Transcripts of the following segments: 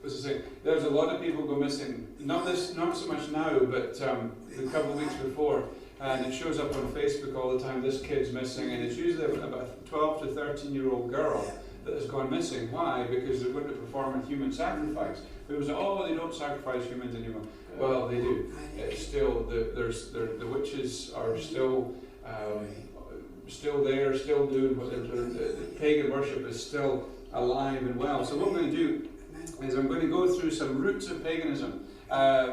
What's I say? There's a lot of people go missing. Not so much now, but a couple of weeks before, and it shows up on Facebook all the time. This kid's missing, and it's usually about a 12 to 13-year-old girl that has gone missing. Why? Because they're going to perform a human sacrifice. People say, "Oh, they don't sacrifice humans anymore." Well, they do. It's still the witches are still there, still doing what they're doing. The pagan worship is still alive and well. So what I'm going to do is I'm going to go through some roots of paganism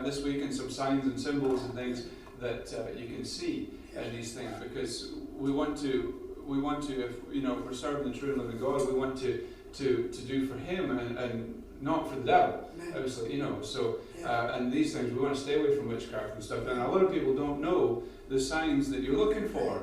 this week, and some signs and symbols and things that you can see in these things, because we want to, if we're serving the true and living God, we want to do for Him and not for the devil, obviously, So and these things, we want to stay away from witchcraft and stuff. And a lot of people don't know the signs that you're looking for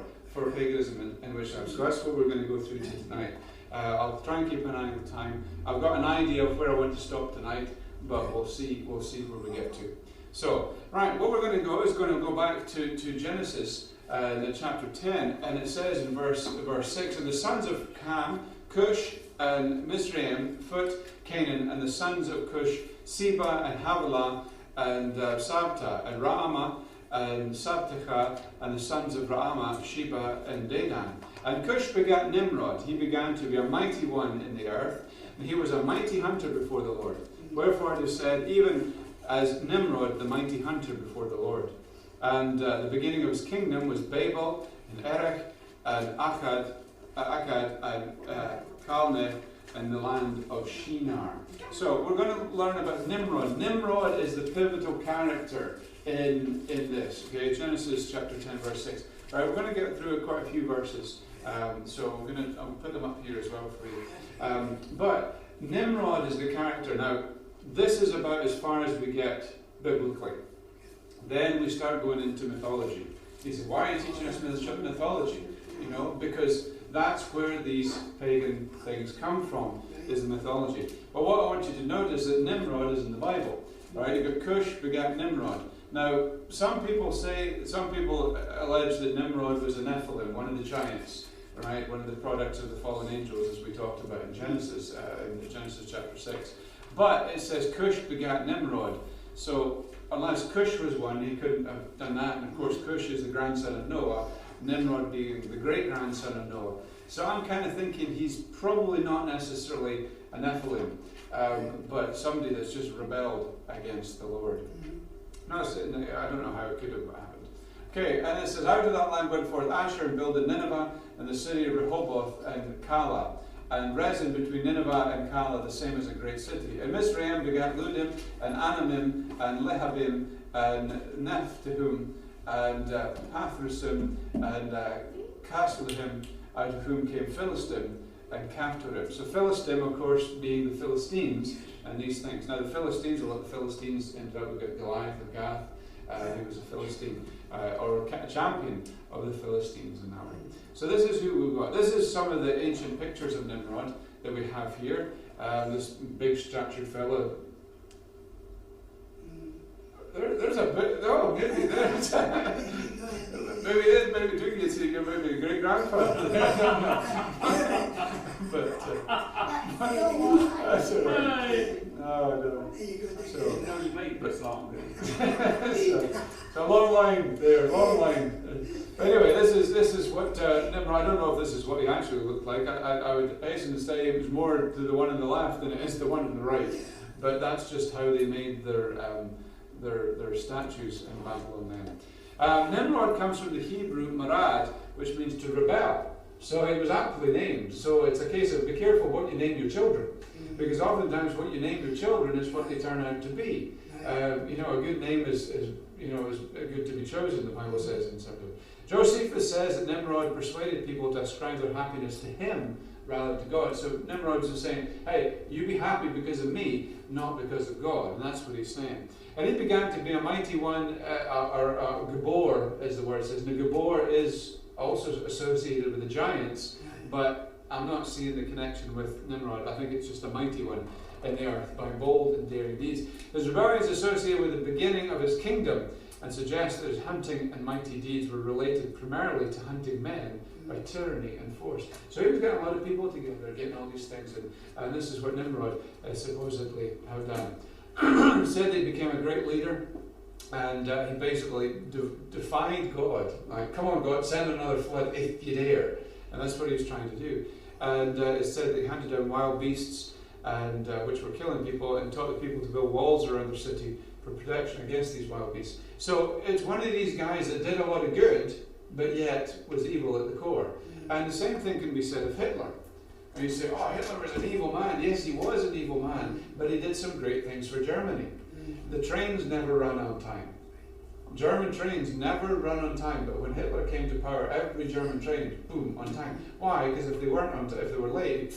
paganism and witchcraft. So that's what we're going to go through tonight. I'll try and keep an eye on the time. I've got an idea of where I want to stop tonight, but we'll see where we get to. So, right, what we're going to go back to Genesis, chapter 10, and it says in verse 6, and the sons of Ham, Cush and Mizraim, Phut, Canaan, and the sons of Cush, Seba and Havilah, and Sabta, and Raamah, and Sabtecha, and the sons of Raamah, Sheba and Dedan. And Cush begat Nimrod. He began to be a mighty one in the earth, and he was a mighty hunter before the Lord. Wherefore it is said, even as Nimrod, the mighty hunter before the Lord. And the beginning of his kingdom was Babel, and Erech, and Akkad, and Calneh, and the land of Shinar. So we're going to learn about Nimrod. Nimrod is the pivotal character in this. Okay, Genesis chapter 10, verse 6. All right, we're going to get through quite a few verses. So I'll put them up here as well for you. But Nimrod is the character. Now, this is about as far as we get biblically. Then we start going into mythology. You say, why are you teaching us mythology? Because that's where these pagan things come from, is the mythology. But what I want you to notice is that Nimrod is in the Bible. Right? You've got Cush begat Nimrod. Now, some people allege that Nimrod was a Nephilim, one of the giants, right? One of the products of the fallen angels, as we talked about in Genesis chapter 6. But it says Cush begat Nimrod. So, unless Cush was one, he couldn't have done that. And of course, Cush is the grandson of Noah, Nimrod being the great-grandson of Noah. So I'm kind of thinking he's probably not necessarily a Nephilim, but somebody that's just rebelled against the Lord. No, I don't know how it could have happened. Okay, and it says, out of that land went forth Asher and builded Nineveh, and the city of Rehoboth and Calah, and Rezin between Nineveh and Calah, the same as a great city. And Mizraim begat Ludim, and Anamim, and Lehabim, and Nephtahum, and Pathrusim, and Casluhim, out of whom came Philistim and Caphtorim. So Philistim, of course, being the Philistines, and these things. Now the Philistines, a lot of Philistines ended up with Goliath of Gath, who was a Philistine, or a champion of the Philistines in that way. So this is who we've got. This is some of the ancient pictures of Nimrod that we have here. This big statured fellow. There's a bit. Oh, maybe there's. Maybe took you to your maybe great grandfather. But that's all right. No. So you made this long. So long line there, long line. But anyway, this is what Nimrod. I don't know if this is what he actually looked like. I would hasten to say it was more to the one on the left than it is the one on the right. But that's just how they made their statues in Babylon then. Nimrod comes from the Hebrew marad, which means to rebel. So it was aptly named. So it's a case of be careful what you name your children, because oftentimes what you name your children is what they turn out to be. A good name is good to be chosen, the Bible says in some places. Josephus says that Nimrod persuaded people to ascribe their happiness to him rather than to God. So Nimrod is saying, hey, you be happy because of me, not because of God. And that's what he's saying. And he began to be a mighty one, or Gabor, as the word says. Now, Gabor is also associated with the giants, but I'm not seeing the connection with Nimrod. I think it's just a mighty one in the earth by bold and daring deeds. His rebellion is associated with the beginning of his kingdom, and suggests that his hunting and mighty deeds were related primarily to hunting men by tyranny and force. So he was getting a lot of people together, getting all these things, and this is what Nimrod supposedly had done. He said he became a great leader, and he basically defied God. Like, come on, God, send another flood if you dare. And that's what he was trying to do. And it said that he handed down wild beasts, and which were killing people, and taught the people to build walls around their city for protection against these wild beasts. So it's one of these guys that did a lot of good, but yet was evil at the core. And the same thing can be said of Hitler. And you say, oh, Hitler was an evil man. Yes, he was an evil man, but he did some great things for Germany. The trains never run on time. German trains never run on time, but when Hitler came to power, every German train, boom, on time. Why? Because if they weren't on time, if they were late,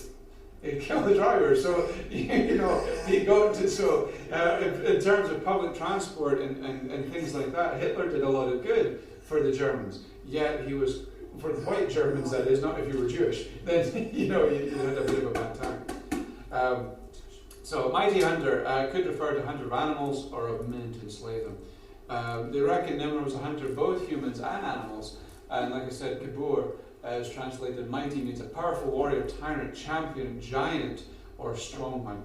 he'd kill the driver. So, you know, he got to, so in terms of public transport and things like that, Hitler did a lot of good for the Germans. Yet he was, for the white Germans, that is, not if you were Jewish, then, you know, you had a bit of a bad time. So, mighty hunter could refer to hunter of animals or of men to enslave them. They reckon Nimrod was a hunter of both humans and animals, and like I said, Gibor is translated mighty, means a powerful warrior, tyrant, champion, giant, or strong one.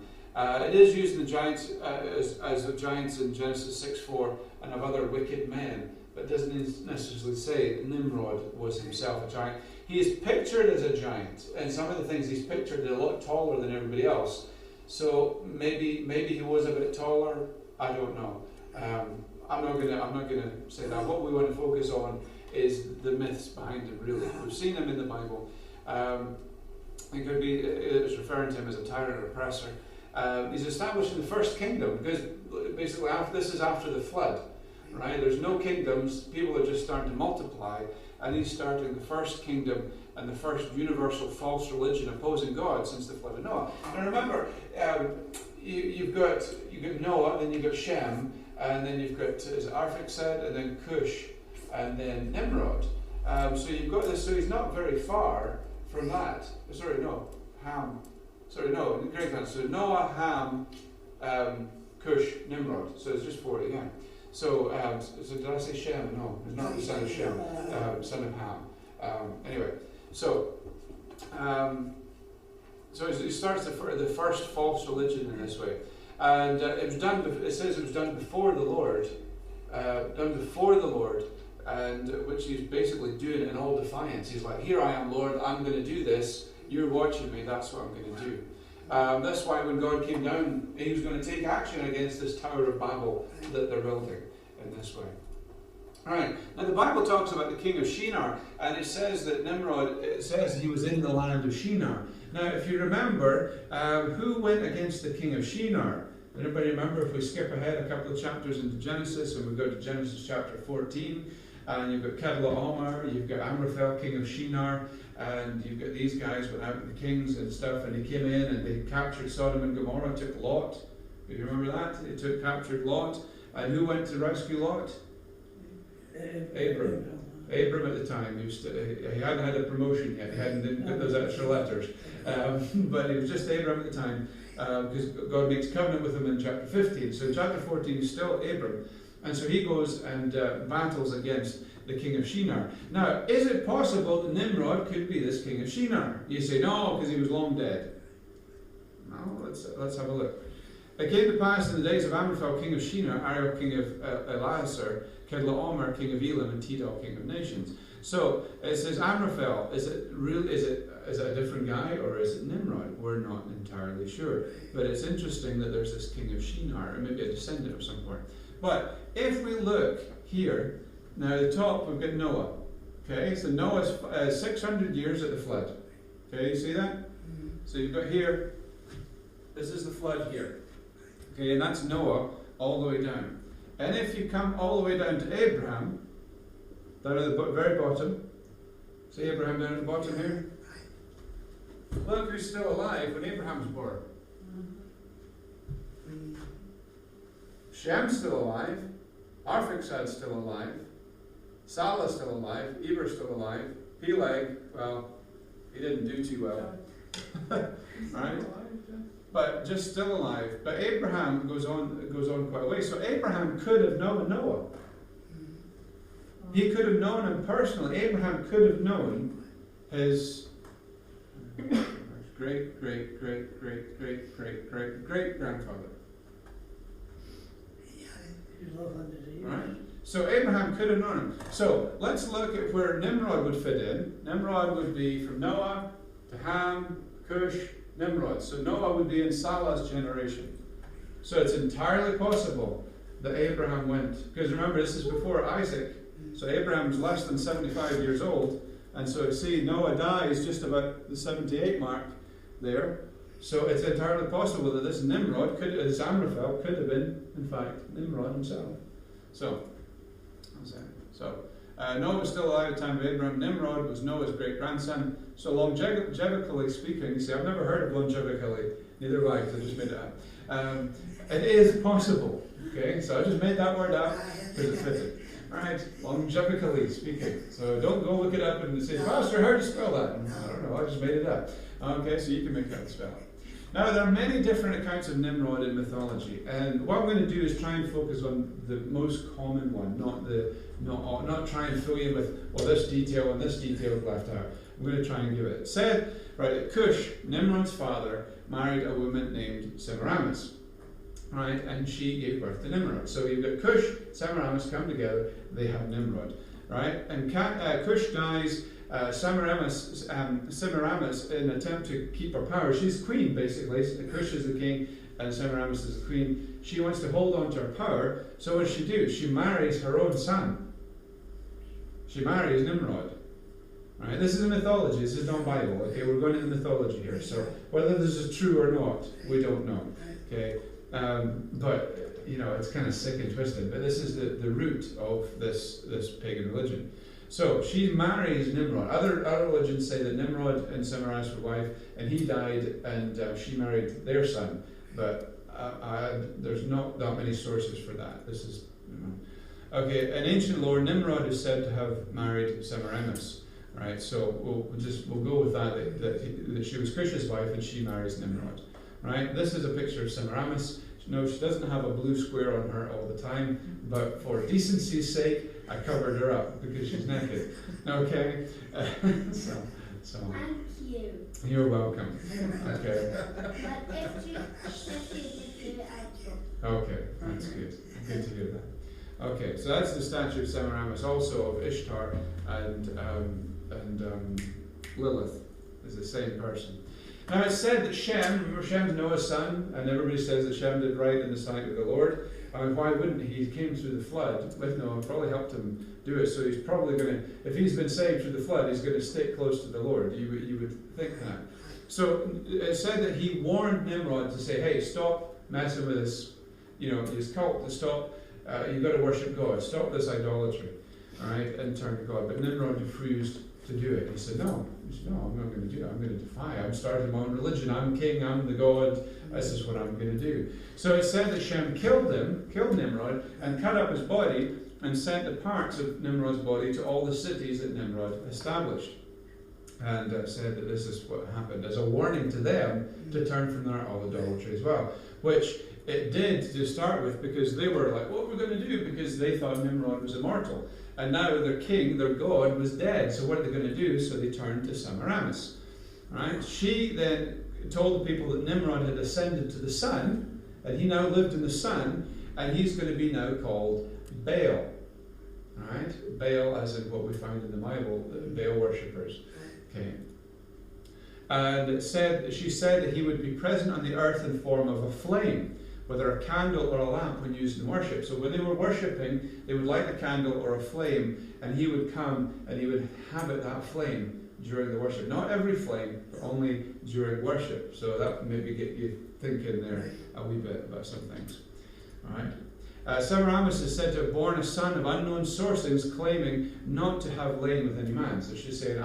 It is used in the giants as the giants in Genesis 6:4 and of other wicked men, but doesn't necessarily say Nimrod was himself a giant. He is pictured as a giant, and some of the things he's pictured are a lot taller than everybody else. So maybe he was a bit taller. I don't know. I'm not gonna say that. What we want to focus on is the myths behind him. Really, we've seen him in the Bible. It could be it's referring to him as a tyrant or oppressor. He's establishing the first kingdom because basically this is after the flood, right? There's no kingdoms. People are just starting to multiply, and he's starting the first kingdom and the first universal false religion opposing God since the flood of Noah. And remember, you've got Noah, then you've got Shem. And then you've got, is it Arphaxad, and then Cush, and then Nimrod. So you've got this, so he's not very far from that. Ham. In the Greek language. So Noah, Ham, Cush, Nimrod. So it's just 4 again. So did I say Shem? No, it's not the son of Shem, son of Ham. Anyway, so he starts the first false religion in this way. And it was done. It says it was done before the Lord, and which he's basically doing in all defiance. He's like, "Here I am, Lord. I'm going to do this. You're watching me. That's what I'm going to do." That's why when God came down, he was going to take action against this Tower of Babel that they're building in this way. All right. Now the Bible talks about the king of Shinar, and it says that Nimrod. It says he was in the land of Shinar. Now, if you remember, who went against the king of Shinar? Anybody remember? If we skip ahead a couple of chapters into Genesis, and we go to Genesis chapter 14, and you've got Kedorlaomer, you've got Amraphel, king of Shinar, and you've got these guys went out with the kings and stuff, and they came in and they captured Sodom and Gomorrah, took Lot. Do you remember that? They captured Lot. And who went to rescue Lot? Abram. Abram at the time, he hadn't had a promotion yet, he didn't put those extra letters, but it was just Abram at the time, because God makes covenant with him in chapter 15. So in chapter 14 he's still Abram, and so he goes and battles against the king of Shinar. Now, is it possible that Nimrod could be this king of Shinar? You say, no, because he was long dead. No, let's have a look. It came to pass in the days of Amraphel, king of Shinar, Ariel, king of Eliezer, Kedorlaomer, king of Elam, and Tidal, king of nations. So it says Amraphel. Is it a different guy, or is it Nimrod? We're not entirely sure. But it's interesting that there's this king of Shinar, or maybe a descendant of some point. But if we look here, now at the top we've got Noah. Okay, so Noah's 600 years at the flood. Okay, you see that? Mm-hmm. So you've got here, this is the flood here. Okay, and that's Noah all the way down. And if you come all the way down to Abraham, down at the very bottom, see Abraham down at the bottom here? Look who's still alive when Abraham's born. Shem's still alive, Arphaxad's still alive, Salah's still alive, Eber's still alive, Peleg, well, he didn't do too well. Right? But just still alive. But Abraham goes on quite a way. So Abraham could have known Noah. He could have known him personally. Abraham could have known his great-great-great-great-great-great-great-grandfather. Right? So Abraham could have known him. So let's look at where Nimrod would fit in. Nimrod would be from Noah to Ham, Cush, Nimrod. So Noah would be in Salah's generation. So it's entirely possible that Abraham went, because remember, this is before Isaac. So Abraham's less than 75 years old. And so see, Noah dies just about the 78 mark there. So it's entirely possible that this Nimrod, this Amraphel, could have been, in fact, Nimrod himself. So Noah was still alive at the time of Abraham. Nimrod was Noah's great-grandson. So longevically speaking, see, I've never heard of longevically, neither have I, because I just made it up. It is possible, okay? So I just made that word up because it fitted. Alright, longevically speaking. So don't go look it up and say, Pastor, how do you spell that? I don't know, I just made it up. Okay, so you can make that spell. Now, there are many different accounts of Nimrod in mythology, and what I'm going to do is try and focus on the most common one, not try and fill you with, well, this detail and this detail is left out. I'm going to try and give it. It said, right, Cush, Nimrod's father, married a woman named Semiramis, right, and she gave birth to Nimrod. So you've got Cush, Semiramis come together, they have Nimrod, right, and Cush dies. Semiramis, in an attempt to keep her power, she's queen basically. Cush is the king and Semiramis is the queen. She wants to hold on to her power, so what does she do? She marries her own son. She marries Nimrod. Right? This is a mythology, this is not Bible. Okay, we're going into mythology here, so whether this is true or not, we don't know. Okay, but you know, it's kind of sick and twisted. But this is the root of this pagan religion. So she marries Nimrod. Other religions say that Nimrod and Semiramis were wife, and he died, and she married their son. But there's not that many sources for that. This is, okay. In ancient lore, Nimrod is said to have married Semiramis. Right. So we'll go with that she was Cush's wife, and she marries Nimrod. Right. This is a picture of Semiramis. No, she doesn't have a blue square on her all the time, but for decency's sake, I covered her up because she's naked. Okay? So. Thank you. You're welcome. Okay. But if you do it, okay, that's good. Good to hear that. Okay, so that's the statue of Semiramis, also of Ishtar and Lilith is the same person. Now it's said that Shem, remember Shem's Noah's son, and everybody says that Shem did right in the sight of the Lord. I mean, why wouldn't he? He came through the flood with Noah, probably helped him do it, so he's probably going to, if he's been saved through the flood, he's going to stick close to the Lord. You would think that. So it said that he warned Nimrod to say, hey, stop messing with this, his cult, to stop, you've got to worship God, stop this idolatry, all right, and turn to God. But Nimrod refused to do it. He said, no, I'm not going to do it. I'm going to defy. I'm starting my own religion. I'm king. I'm the god. This is what I'm going to do. So it said that Shem killed Nimrod, and cut up his body, and sent the parts of Nimrod's body to all the cities that Nimrod established. And said that this is what happened as a warning to them to turn from their idolatry as well. Which it did to start with, because they were like, what are we going to do? Because they thought Nimrod was immortal. And now their king, their god, was dead. So what are they going to do? So they turned to Semiramis. Right? She then told the people that Nimrod had ascended to the sun, and he now lived in the sun, and he's going to be now called Baal. Right? Baal, as in what we find in the Bible, the Baal worshippers. Okay. And she said that he would be present on the earth in form of a flame, whether a candle or a lamp when used in worship. So when they were worshipping, they would light a candle or a flame, and he would come and he would habit that flame during the worship. Not every flame, but only during worship. So that would maybe get you thinking there a wee bit about some things. All right. Semiramis is said to have borne a son of unknown sources, claiming not to have lain with any man. So she's saying,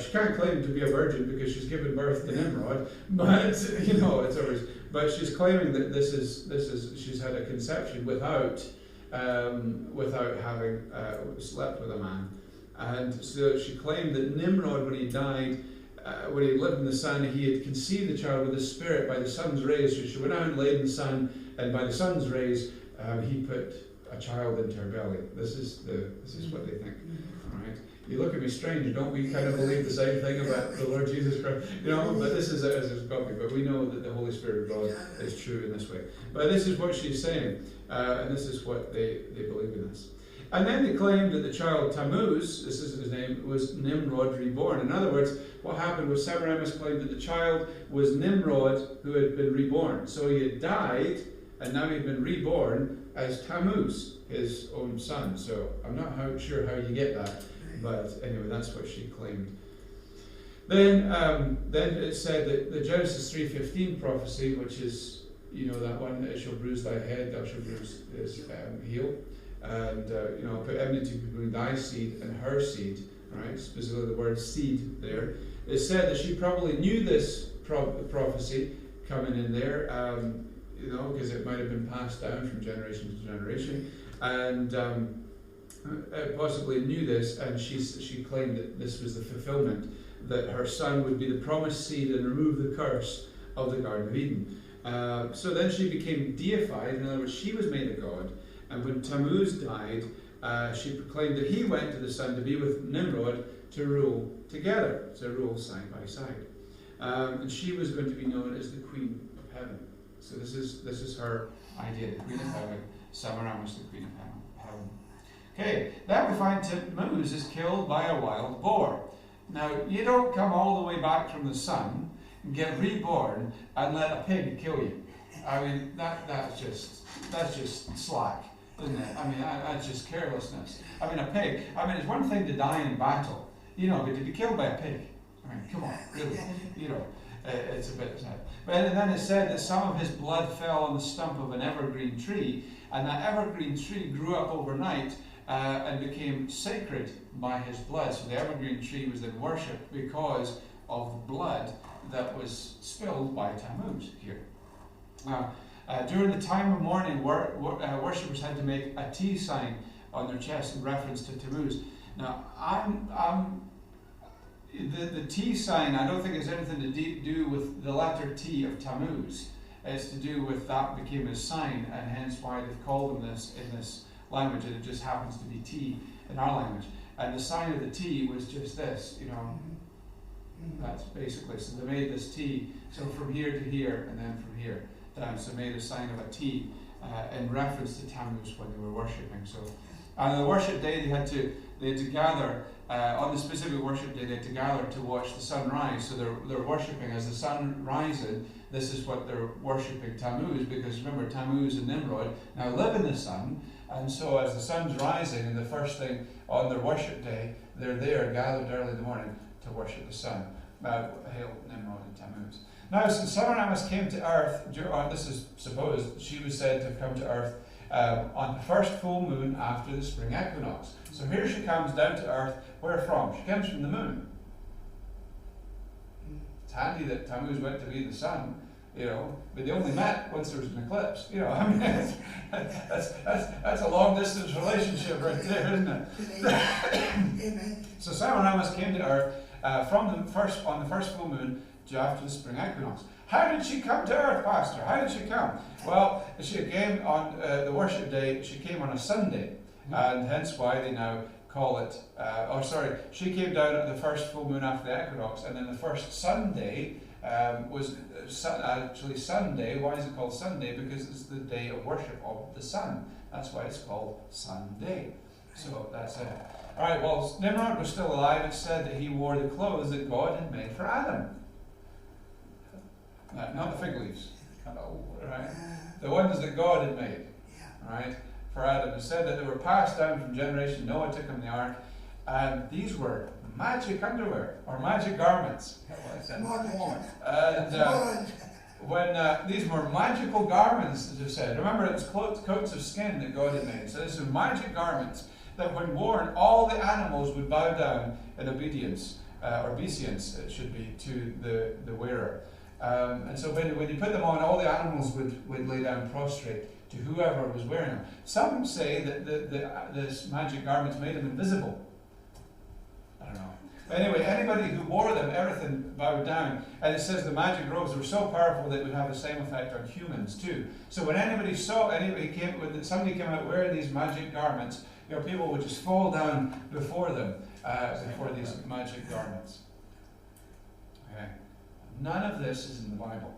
she can't claim to be a virgin because she's given birth to Nimrod, but it's always. But she's claiming that this is she's had a conception without having slept with a man, and so she claimed that Nimrod, when he died, when he lived in the sun, he had conceived the child with his spirit by the sun's rays. So she went out and laid in the sun, and by the sun's rays, he put a child into her belly. This is what they think. All right. You look at me strange. Don't we kind of believe the same thing about the Lord Jesus Christ? But this is as it's got to be. But we know that the Holy Spirit of God is true in this way. But this is what she's saying, and this is what they believe in this. And then they claimed that the child Tammuz, this is his name, was Nimrod reborn. In other words, what happened was Semiramis claimed that the child was Nimrod who had been reborn. So he had died, and now he'd been reborn as Tammuz, his own son. So I'm not sure how you get that, but anyway, that's what she claimed. Then it said that the Genesis 3:15 prophecy, which is, that one, it shall bruise thy head, thou shalt bruise his heel. And put enmity between thy seed and her seed, right? Specifically the word seed there. It said that she probably knew this prophecy coming in there, because it might have been passed down from generation to generation, and possibly knew this, and she claimed that this was the fulfillment, that her son would be the promised seed and remove the curse of the Garden of Eden. So then she became deified. In other words, she was made a god. And when Tammuz died, she proclaimed that he went to the sun to be with Nimrod to rule together, to rule side by side. And she was going to be known as the Queen of Heaven. So this is her idea, the Queen of Heaven. Semiramis, the Queen of Heaven. Okay, then we find Tammuz is killed by a wild boar. Now, you don't come all the way back from the sun, get reborn, and let a pig kill you. I mean, that's just slack, isn't it? I mean, that's just carelessness. I mean, a pig. I mean, it's one thing to die in battle, but to be killed by a pig. I mean, come on, really, it's a bit sad. But then it said that some of his blood fell on the stump of an evergreen tree, and that evergreen tree grew up overnight and became sacred by his blood. So the evergreen tree was then worshipped because of the blood that was spilled by Tammuz here. Now, during the time of mourning, worshippers had to make a T sign on their chest in reference to Tammuz. Now, the T sign, I don't think has anything to do with the letter T of Tammuz. It's to do with that became his sign, and hence why they've called him this in this language, and it just happens to be T in our language. And the sign of the T was just this, That's basically, so they made this T, so from here to here, and then from here down, so made a sign of a T in reference to Tammuz when they were worshipping. So, on the worship day, they had to gather, on the specific worship day, they had to gather to watch the sun rise. So they're worshipping as the sun rises. This is what they're worshipping Tammuz, because remember, Tammuz and Nimrod now live in the sun, and so as the sun's rising, and the first thing on their worship day, they're there gathered early in the morning to worship the sun. Hail Nimrod and Tammuz. Now, since Semiramis came to earth, this is supposed, she was said to have come to earth on the first full moon after the spring equinox. So here she comes down to earth. Where from? She comes from the moon. It's handy that Tammuz went to be the sun, but they only met once there was an eclipse. I mean, that's a long distance relationship right there, isn't it? So Semiramis came to earth on the first full moon after the spring equinox. How did she come to earth, Pastor? How did she come? Well, she came on the worship day. She came on a Sunday, and hence why they now call it. She came down at the first full moon after the equinox, and then the first Sunday was actually Sunday. Why is it called Sunday? Because it's the day of worship of the sun. That's why it's called Sunday. So that's it. All right. Well, Nimrod was still alive. It said that he wore the clothes that God had made for Adam. Not the fig leaves, right? The ones that God had made, right, for Adam. It said that they were passed down from generation. Noah took him the ark, and these were magic underwear or magic garments. And when these were magical garments, as I said, remember it's coats of skin that God had made. So these are magic garments that, when worn, all the animals would bow down in obedience or obeisance, it should be, to the wearer. And so when you put them on, all the animals would lay down prostrate to whoever was wearing them. Some say that this magic garments made them invisible. I don't know. But anyway, anybody who wore them, everything bowed down. And it says the magic robes were so powerful that it would have the same effect on humans too. So when somebody came out wearing these magic garments, people would just fall down before them. before these magic garments. Okay. None of this is in the Bible.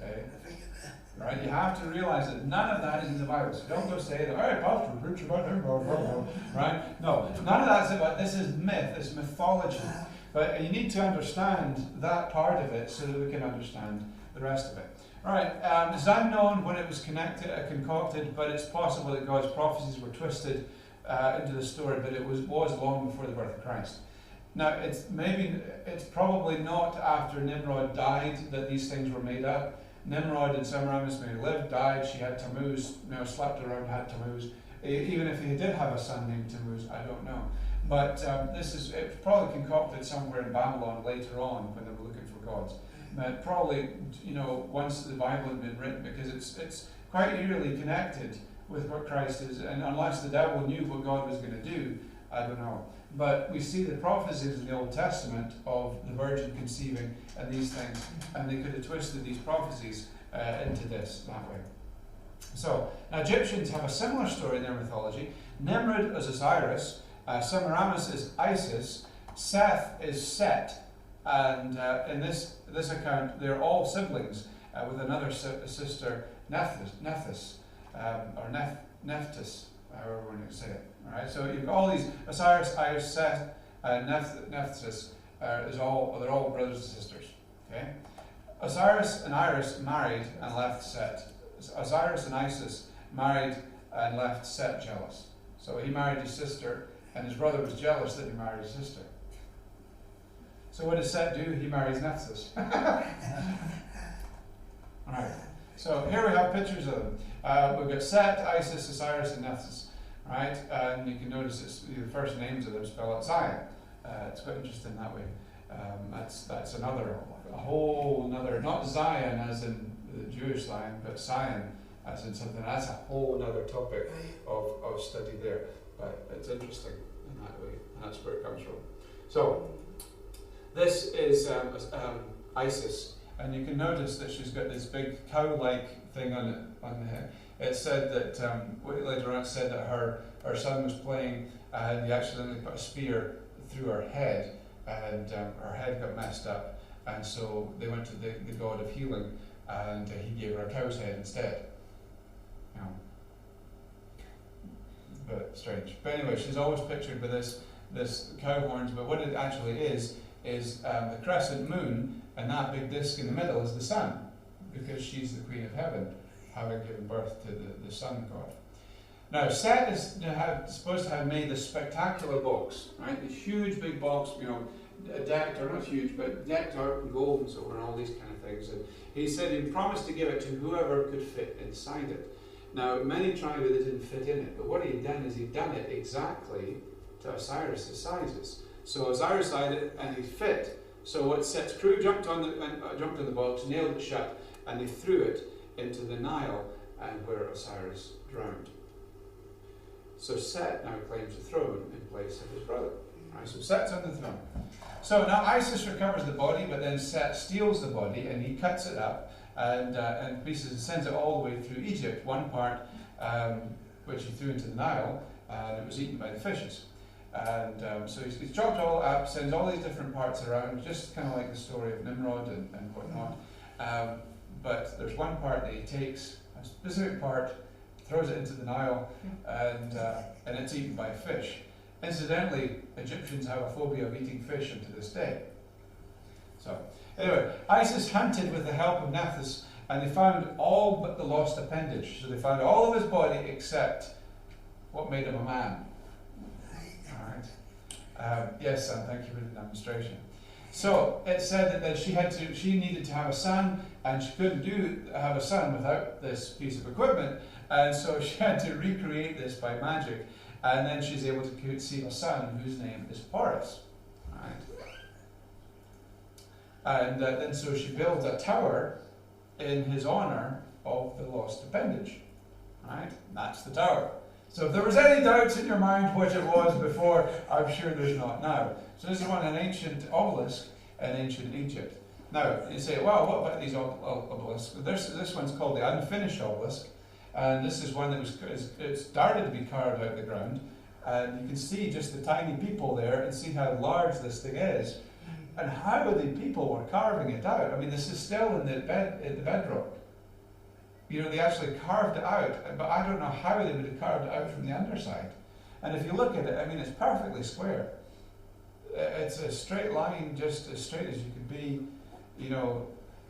Okay. Right? You have to realize that none of that is in the Bible. So don't go say that, all right, Pastor, preach about Nimrod, right? No, none of that's about, this is myth, it's mythology. But you need to understand that part of it so that we can understand the rest of it. All right, it's unknown when it was concocted, but it's possible that God's prophecies were twisted into the story, but it was long before the birth of Christ. Now, it's probably not after Nimrod died that these things were made up. Nimrod and Semiramis may have lived, died, she had Tammuz, slept around, had Tammuz. Even if he did have a son named Tammuz, I don't know. But it was probably concocted somewhere in Babylon later on when they were looking for gods. Probably, once the Bible had been written, because it's quite eerily connected with what Christ is, and unless the devil knew what God was going to do, I don't know. But we see the prophecies in the Old Testament of the Virgin conceiving and these things, and they could have twisted these prophecies into this that way. So, now Egyptians have a similar story in their mythology. Nimrod is Osiris, Semiramis is Isis, Seth is Set, and in this account they're all siblings with another sister, Nephthys, or Nephthys, however we want to say it. Right? So you've got all these Osiris, Isis, Seth, Nephthys. They're all brothers and sisters. Okay. Osiris and Iris married and left Set. Osiris and Isis married and left Set jealous. So he married his sister, and his brother was jealous that he married his sister. So what does Set do? He marries Nephthys. Alright. So here we have pictures of them. We've got Set, Isis, Osiris, and Nephthys. Right, and you can notice the first names of them spell out Zion. It's quite interesting that way. That's a whole another, not Zion as in the Jewish Zion, but Zion as in something. That's a whole other topic of study there. But it's interesting in that way. That's where it comes from. So this is Isis, and you can notice that she's got this big cow-like thing on the head. It said that, later on it said that her son was playing and he accidentally put a spear through her head, and her head got messed up, and so they went to the god of healing, and he gave her a cow's head instead. But strange. But anyway, she's always pictured with this cow horns, but what it actually is the crescent moon, and that big disc in the middle is the sun, because she's the queen of heaven, having given birth to the sun god. Now, Set is supposed to have made this spectacular box, right? This huge big box, decked, or not huge, but decked out in gold and so on, and all these kind of things. And he said he promised to give it to whoever could fit inside it. Now, many tried it, they didn't fit in it, but what he'd done is he'd done it exactly to Osiris' sizes. So Osiris sized it, and he fit. So what Set's crew jumped on the box, nailed it shut, and they threw it into the Nile, and where Osiris drowned. So Set now claims the throne in place of his brother. Right, so Set's on the throne. So now Isis recovers the body, but then Set steals the body and he cuts it up and pieces and sends it all the way through Egypt. One part which he threw into the Nile, and it was eaten by the fishes. And so he's chopped all up, sends all these different parts around, just kind of like the story of Nimrod and whatnot. But there's one part that he takes, a specific part, throws it into the Nile, and it's eaten by fish. Incidentally, Egyptians have a phobia of eating fish unto this day. So, anyway, Isis hunted with the help of Nephthys, and they found all but the lost appendage. So they found all of his body except what made him a man. Alright. Yes, Sam, thank you for the demonstration. So it said that she needed to have a son, and she couldn't have a son without this piece of equipment, and so she had to recreate this by magic, and then she's able to conceive a son whose name is Horus. Right? And then so she builds a tower in his honor of the lost appendage. Right? That's the tower. So if there was any doubts in your mind what it was before, I'm sure there's not now. So this is an ancient obelisk in ancient Egypt. Now, you say, well, what about these obelisks? This one's called the unfinished obelisk, and this is one that it started to be carved out of the ground, And you can see just the tiny people there and see how large this thing is. And how the people were carving it out. I mean, this is still in the bedrock. You know, they actually carved it out, but I don't know how they would have carved it out from the underside. And if you look at it, I mean, it's perfectly square. It's a straight line, just as straight as you could be. You know,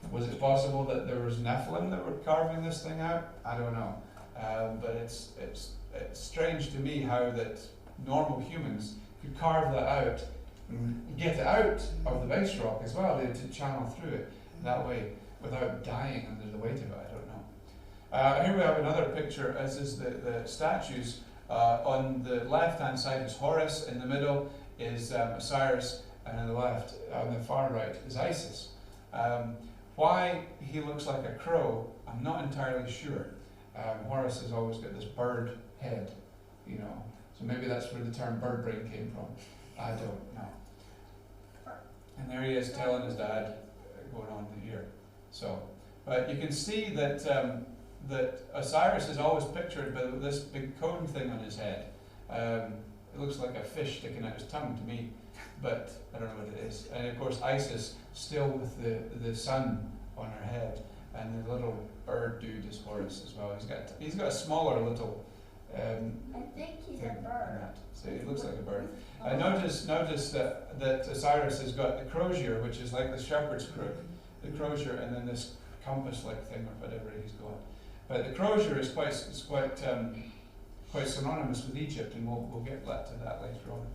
was it possible that there was Nephilim that were carving this thing out? I don't know. But it's strange to me how that normal humans could carve that out and get it out of the base rock as well, to channel through it that way without dying under the weight of it. I don't know. Here we have another picture, as is the statues. On the left-hand side is Horus, in the middle is Osiris, and on the left, on the far right, is Isis. Why he looks like a crow, I'm not entirely sure. Horus has always got this bird head, you know, so maybe that's where the term bird brain came from. I don't know. And there he is telling his dad going on here. So, but you can see that that Osiris is always pictured with this big cone thing on his head. It looks like a fish sticking out his tongue to me, but I don't know what it is. And of course Isis still with the sun on her head, and the little bird dude is Horus as well. He's got a smaller little I think he's thing a bird. on that. So he looks like a bird. Notice that Osiris has got the crozier, which is like the shepherd's crook, the crozier, and then this compass-like thing or whatever he's got. But the crozier is quite synonymous with Egypt, and we'll get to that later on.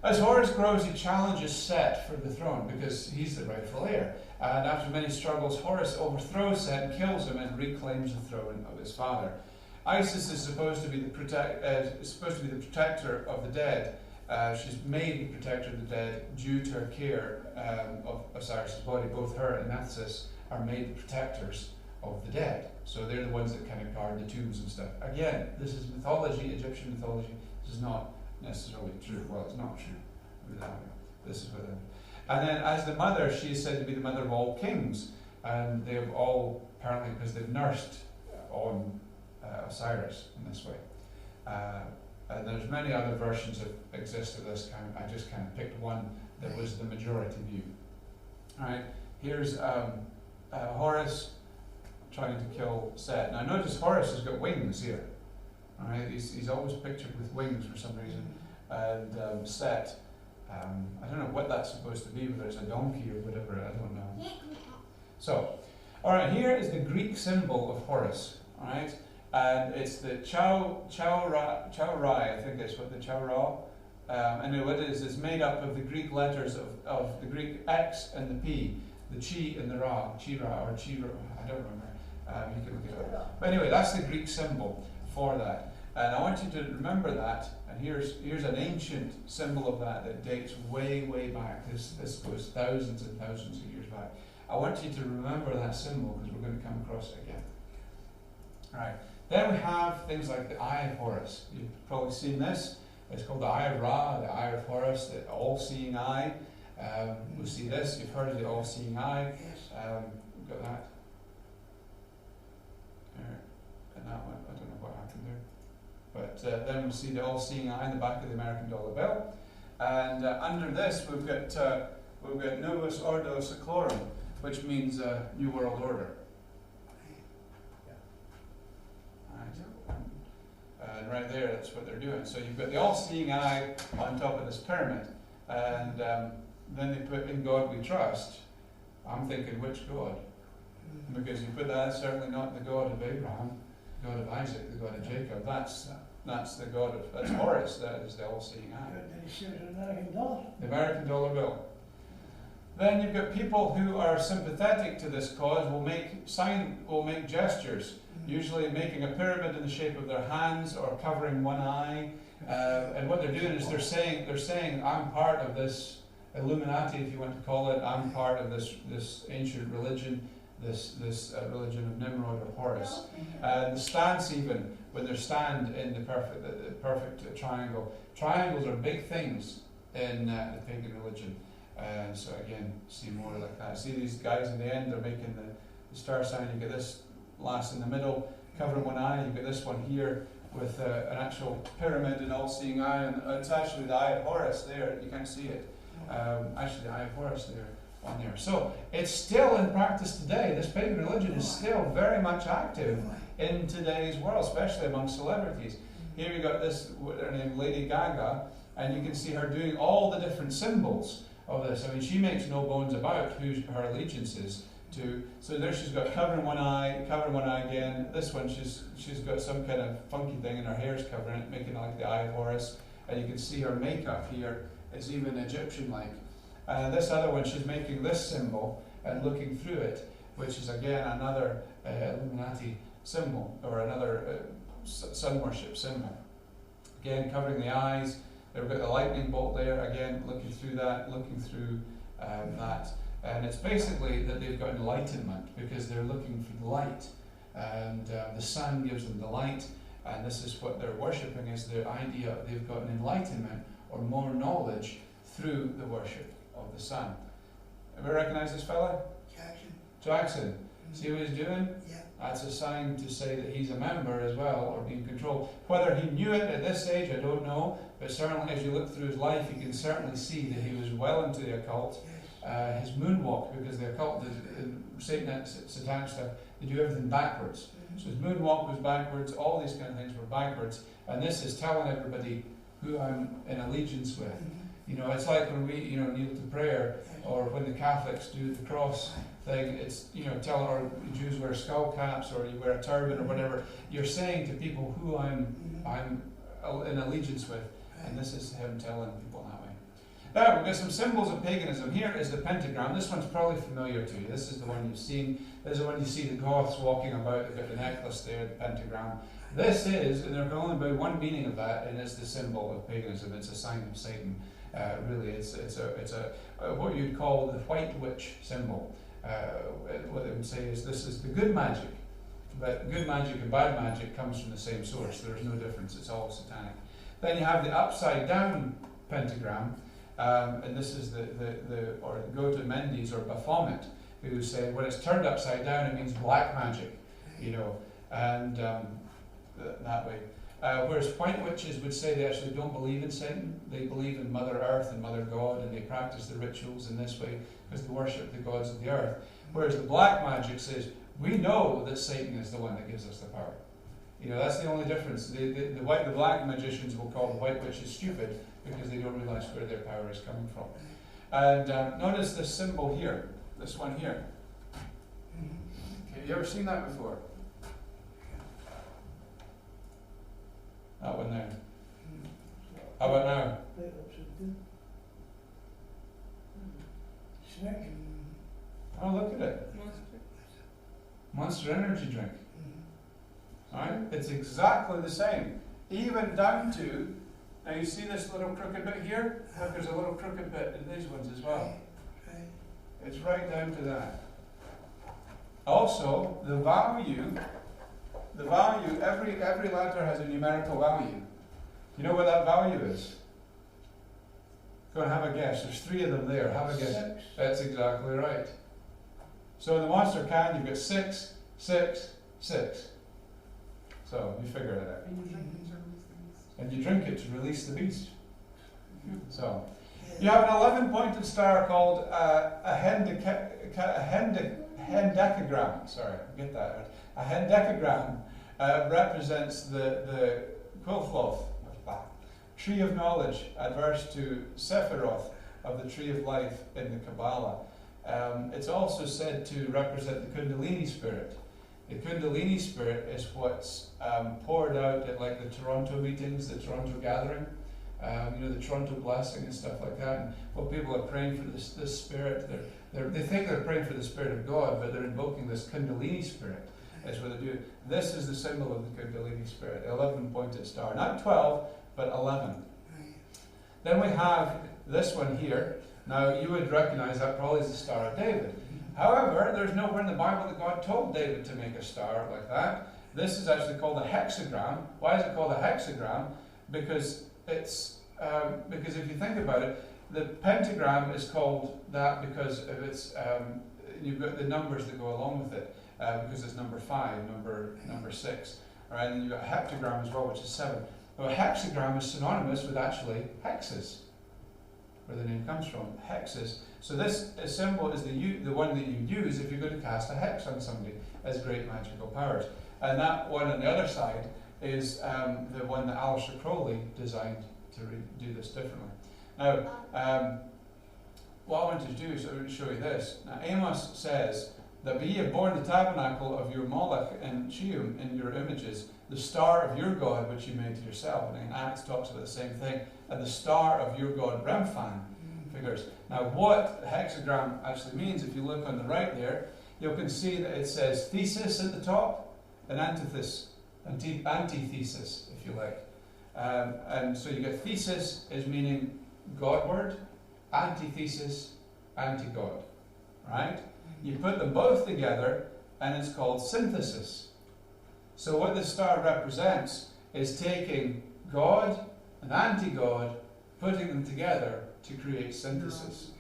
As Horus grows, he challenges Set for the throne because he's the rightful heir. And after many struggles, Horus overthrows Set, kills him, and reclaims the throne of his father. Isis is supposed to be the protector of the dead. She's made the protector of the dead due to her care of Osiris' body. Both her and Nephthys are made the protectors of the dead. So they're the ones that kind of guard the tombs and stuff. Again, this is mythology, Egyptian mythology. This is not necessarily true. Well, it's not true. This is what it is. And then as the mother, she is said to be the mother of all kings. And they have all, apparently because they've nursed on Osiris in this way. And there's many other versions that exist of this kind. I just kind of picked one that was the majority view. Alright, here's Horus trying to kill Set. Now notice Horus has got wings here. Alright, he's always pictured with wings for some reason. And Set, I don't know what that's supposed to be, whether it's a donkey or whatever, I don't know. So, alright, here is the Greek symbol of Horus. Alright, and it's the Chau Rai, I think that's what the Chau Ra. And what it is, it's made up of the Greek letters of the Greek X and the P, the Chi and the Ra, Chi Ra or Chi Ra, I don't remember. You can look it up. But anyway, that's the Greek symbol for that. And I want you to remember that. And here's an ancient symbol of that dates way, way back. This goes thousands and thousands of years back. I want you to remember that symbol because we're going to come across it again. Alright. Then we have things like the Eye of Horus. You've probably seen this. It's called the Eye of Ra, the Eye of Horus, the all-seeing eye. We see this. You've heard of the all-seeing eye. We've got that. And that one, I don't know what happened there. But then we see the all-seeing eye in the back of the American dollar bill. And under this, we've got Novus Ordo Seclorum, which means New World Order. And right there, that's what they're doing. So you've got the all-seeing eye on top of this pyramid, and then they put "In God We Trust." I'm thinking, which God? Because you put that, certainly not the God of Abraham, the God of Isaac, the God of Jacob. That's the God of, that's Horus. That is the all-seeing eye. The American dollar bill. Then you've got people who are sympathetic to this cause will make gestures. Usually making a pyramid in the shape of their hands or covering one eye, and what they're doing is they're saying I'm part of this Illuminati, if you want to call it. I'm part of this ancient religion, this religion of Nimrod or Horus. The stance, even when they stand in the perfect triangle. Triangles are big things in the pagan religion. So again, see more like that. See these guys in the end, they're making the star sign. You get this last in the middle, covering one eye. You get this one here, with an actual pyramid and all-seeing eye, and it's actually the eye of Horus there. You can't see it. Actually, the eye of Horus there on there. So it's still in practice today. This pagan religion is still very much active in today's world, especially among celebrities. Here you got this, her name Lady Gaga, and you can see her doing all the different symbols of this. I mean, she makes no bones about who her allegiance is to. So there she's got covering one eye again. This one she's got some kind of funky thing, and her hair's covering it, making it like the eye of Horus. And you can see her makeup here is even Egyptian-like. This other one, she's making this symbol and looking through it, which is again another Illuminati symbol, or another sun worship symbol. Again, covering the eyes. They've got the lightning bolt there, again, looking through that, that. And it's basically that they've got enlightenment because they're looking for the light. And the sun gives them the light, and this is what they're worshipping, is the idea they've got an enlightenment or more knowledge through the worship of the sun. Ever recognize this fella? Jackson. Mm-hmm. See what he's doing? Yeah. That's a sign to say that he's a member as well, or being controlled. Whether he knew it at this stage, I don't know, but certainly as you look through his life, you can certainly see that he was well into the occult. His moonwalk, because the occult, satanic stuff, they do everything backwards. Mm-hmm. So his moonwalk was backwards, all these kind of things were backwards, and this is telling everybody who I'm in allegiance with. Mm-hmm. You know, it's like when we, kneel to prayer, or when the Catholics do the cross thing, it's, or Jews wear skull caps, or you wear a turban, or whatever. You're saying to people who I'm in allegiance with, and this is him telling people that way. Now, we've got some symbols of paganism. Here is the pentagram. This one's probably familiar to you. This is the one you've seen. This is the one you see the Goths walking about. They've got the necklace there, the pentagram. This is, and there's only about one meaning of that, and it's the symbol of paganism. It's a sign of Satan. Really, it's a what you'd call the white witch symbol. What they would say is this is the good magic, but good magic and bad magic comes from the same source. There's no difference. It's all satanic. Then you have the upside down pentagram, and this is or go to Mendes or Baphomet, who say when it's turned upside down it means black magic, and that way. Whereas white witches would say they actually don't believe in Satan. They believe in Mother Earth and Mother God, and they practice the rituals in this way because they worship the gods of the earth. Whereas the black magic says, we know that Satan is the one that gives us the power. That's the only difference. The black magicians will call the white witches stupid because they don't realize where their power is coming from. And notice this symbol here, this one here. Okay, you ever seen that before? That one there. How about now? Oh, look at it. Monster energy drink. Alright? It's exactly the same. Even down to, now you see this little crooked bit here? Look, there's a little crooked bit in these ones as well. It's right down to that. Also, the value, every letter has a numerical value. You know what that value is? Go and have a guess. There's 3 of them there. Have a guess. 6. That's exactly right. So in the monster can, you've got 6, 6, 6. So you figure it out. And you drink it to release the beast. So you have an 11-pointed star called a hendecagram. Sorry, get that. A hendecagram represents the quilthloth, tree of knowledge, adverse to Sephiroth of the tree of life in the Kabbalah. It's also said to represent the Kundalini spirit. The Kundalini spirit is what's poured out at like the Toronto meetings, the Toronto gathering, the Toronto blessing and stuff like that. And what people are praying for this spirit, they think they're praying for the spirit of God, but they're invoking this Kundalini spirit. That's what they do. This is the symbol of the Kundalini spirit, 11-pointed star. Not 12, but 11. Then we have this one here. Now, you would recognize that probably as the Star of David. However, there's nowhere in the Bible that God told David to make a star like that. This is actually called a hexagram. Why is it called a hexagram? Because it's because if you think about it, the pentagram is called that because of its you've got the numbers that go along with it. Because it's number 5, number 6. right? And then you've got a heptagram as well, which is 7. Now, a hexagram is synonymous with actually hexes, where the name comes from, hexes. So this symbol is the one that you use if you're going to cast a hex on somebody as great magical powers. And that one on the other side is the one that Aleister Crowley designed to do this differently. Now, what I want to do is show you this. Now, Amos says that be ye have borne the tabernacle of your Moloch and Cheum in your images, the star of your God which you made to yourself. And in Acts talks about the same thing, and the star of your God Remphan figures. Now, what hexagram actually means, if you look on the right there, you can see that it says thesis at the top and antithesis, if you like. And so you get thesis is meaning Godward, antithesis, anti-God, right? You put them both together and it's called synthesis. So what the star represents is taking God and anti-God, putting them together to create synthesis.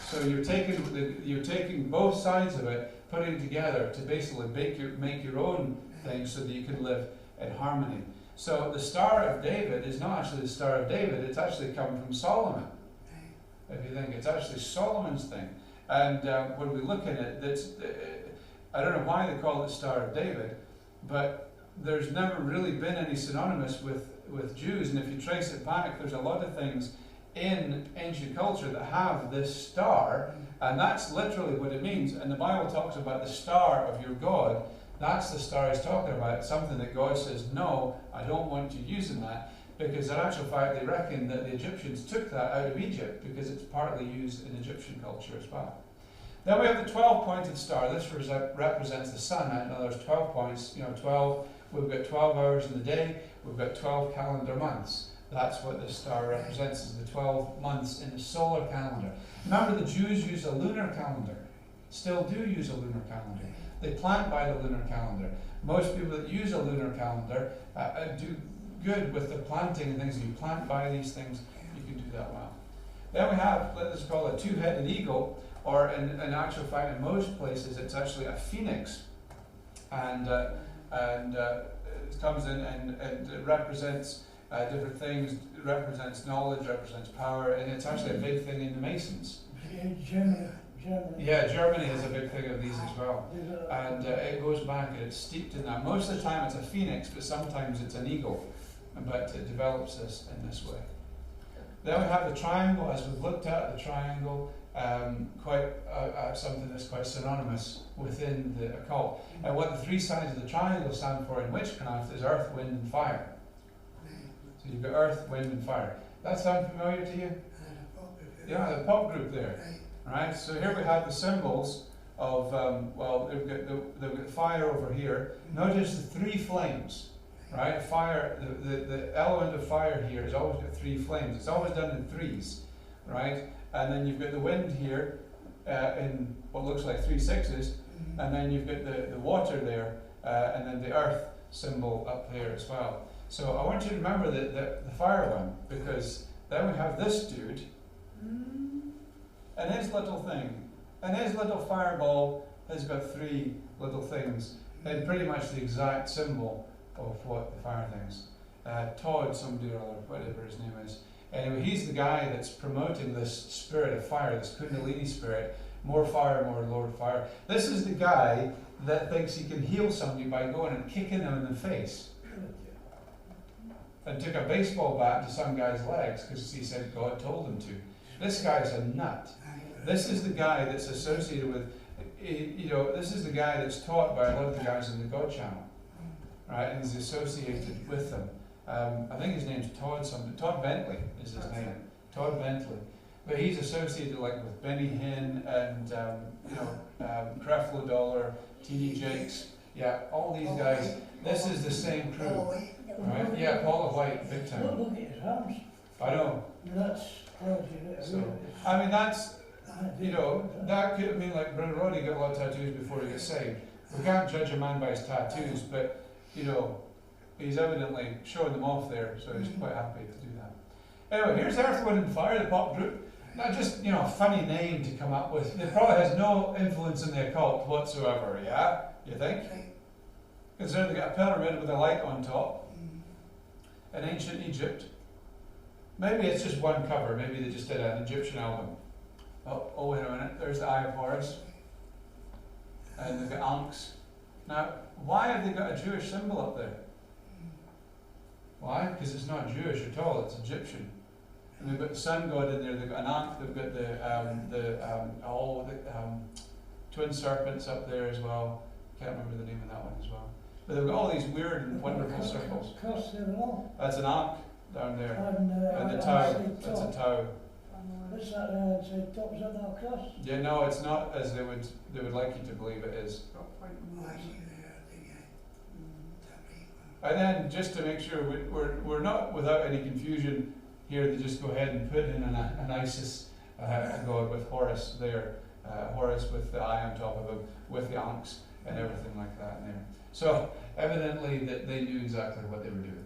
So you're taking both sides of it, putting it together to basically make your own thing so that you can live in harmony. So the Star of David is not actually the Star of David, it's actually come from Solomon. If you think, it's actually Solomon's thing. And when we look at it, I don't know why they call it Star of David, but there's never really been any synonymous with Jews. And if you trace it back, there's a lot of things in ancient culture that have this star, and that's literally what it means. And the Bible talks about the star of your God. That's the star he's talking about. It's something that God says, no, I don't want you using that, because in actual fact they reckon that the Egyptians took that out of Egypt because it's partly used in Egyptian culture as well. Then we have the 12-pointed star. This represents the sun. In other words, 12 points, 12. We've got 12 hours in the day. We've got 12 calendar months. That's what this star represents, is the 12 months in the solar calendar. Remember, the Jews use a lunar calendar. Still do use a lunar calendar. They plant by the lunar calendar. Most people that use a lunar calendar do good with the planting and things. If you plant by these things, you can do that well. Then we have, let's call it a two-headed eagle, or in actual fact, in most places, it's actually a phoenix. And it comes in and it represents different things. It represents knowledge, represents power, and it's actually a big thing in the Masons. Germany. Yeah, Germany has a big thing of these as well. And it goes back and it's steeped in that. Most of the time it's a phoenix, but sometimes it's an eagle. But it develops this in this way. Then we have the triangle, as we've looked at, the triangle, something that's quite synonymous within the occult. And what the three sides of the triangle stand for in witchcraft is earth, wind, and fire. So you've got earth, wind, and fire. That sound familiar to you? Yeah, the pop group there. Right, so here we have the symbols of, they've got fire over here. Notice the three flames, right? Fire, the element of fire here has always got three flames. It's always done in threes, right? And then you've got the wind here in what looks like 3 6s, and then you've got the water there, and then the earth symbol up there as well. So I want you to remember the fire one, because then we have this dude, and his little thing, and his little fireball has got three little things, and pretty much the exact symbol of what the fire thing's. Todd, somebody or other, whatever his name is. Anyway, he's the guy that's promoting this spirit of fire, this Kundalini spirit, more fire, more Lord fire. This is the guy that thinks he can heal somebody by going and kicking them in the face. And took a baseball bat to some guy's legs because he said God told him to. This guy's a nut. This is the guy that's associated with, this is the guy that's taught by a lot of the guys in the God channel, right? And he's associated with them. I think his name's Todd something. Todd Bentley is his name. Todd Bentley. But he's associated like with Benny Hinn and Creflo Dollar, T.D. Jakes. Yeah, all these guys. This is the same crew, right? Yeah, Paula White, big time. Look at his arms. I know. That's So, I mean, that's, that could mean like Brother Roddy got a lot of tattoos before he got saved. We can't judge a man by his tattoos, but, he's evidently showing them off there, so he's quite happy to do that. Anyway, here's Earth, Wind and Fire, the pop group. Not just, a funny name to come up with. It probably has no influence in the occult whatsoever, yeah? You think? Because there they got a pyramid with a light on top in ancient Egypt. Maybe it's just one cover. Maybe they just did an Egyptian album. Oh, wait a minute. There's the Eye of Horus. And they've got Ankhs. Now, why have they got a Jewish symbol up there? Why? Because it's not Jewish at all. It's Egyptian. And they've got the sun god in there. They've got an Ankh. They've got the twin serpents up there as well. Can't remember the name of that one as well. But they've got all these weird and wonderful circles. That's an Ankh down there. And the Tau. That's a Tau. What's that? Top is that not cross? Yeah, no, it's not as they would like you to believe it is. And then just to make sure we're not without any confusion here, they just go ahead and put in an Isis god with Horus there, Horus with the eye on top of him, with the Ankhs and everything like that in there. So evidently that they knew exactly what they were doing.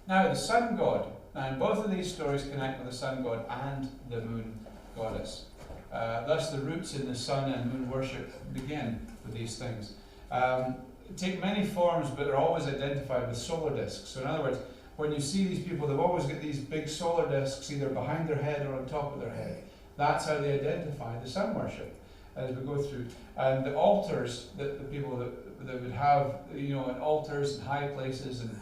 Now the sun god. Now, both of these stories connect with the sun god and the moon goddess. Thus, the roots in the sun and moon worship begin with these things. Take many forms, but they're always identified with solar discs. So, in other words, when you see these people, they've always got these big solar discs either behind their head or on top of their head. That's how they identify the sun worship as we go through. And the altars that the people that would have, and altars and high places and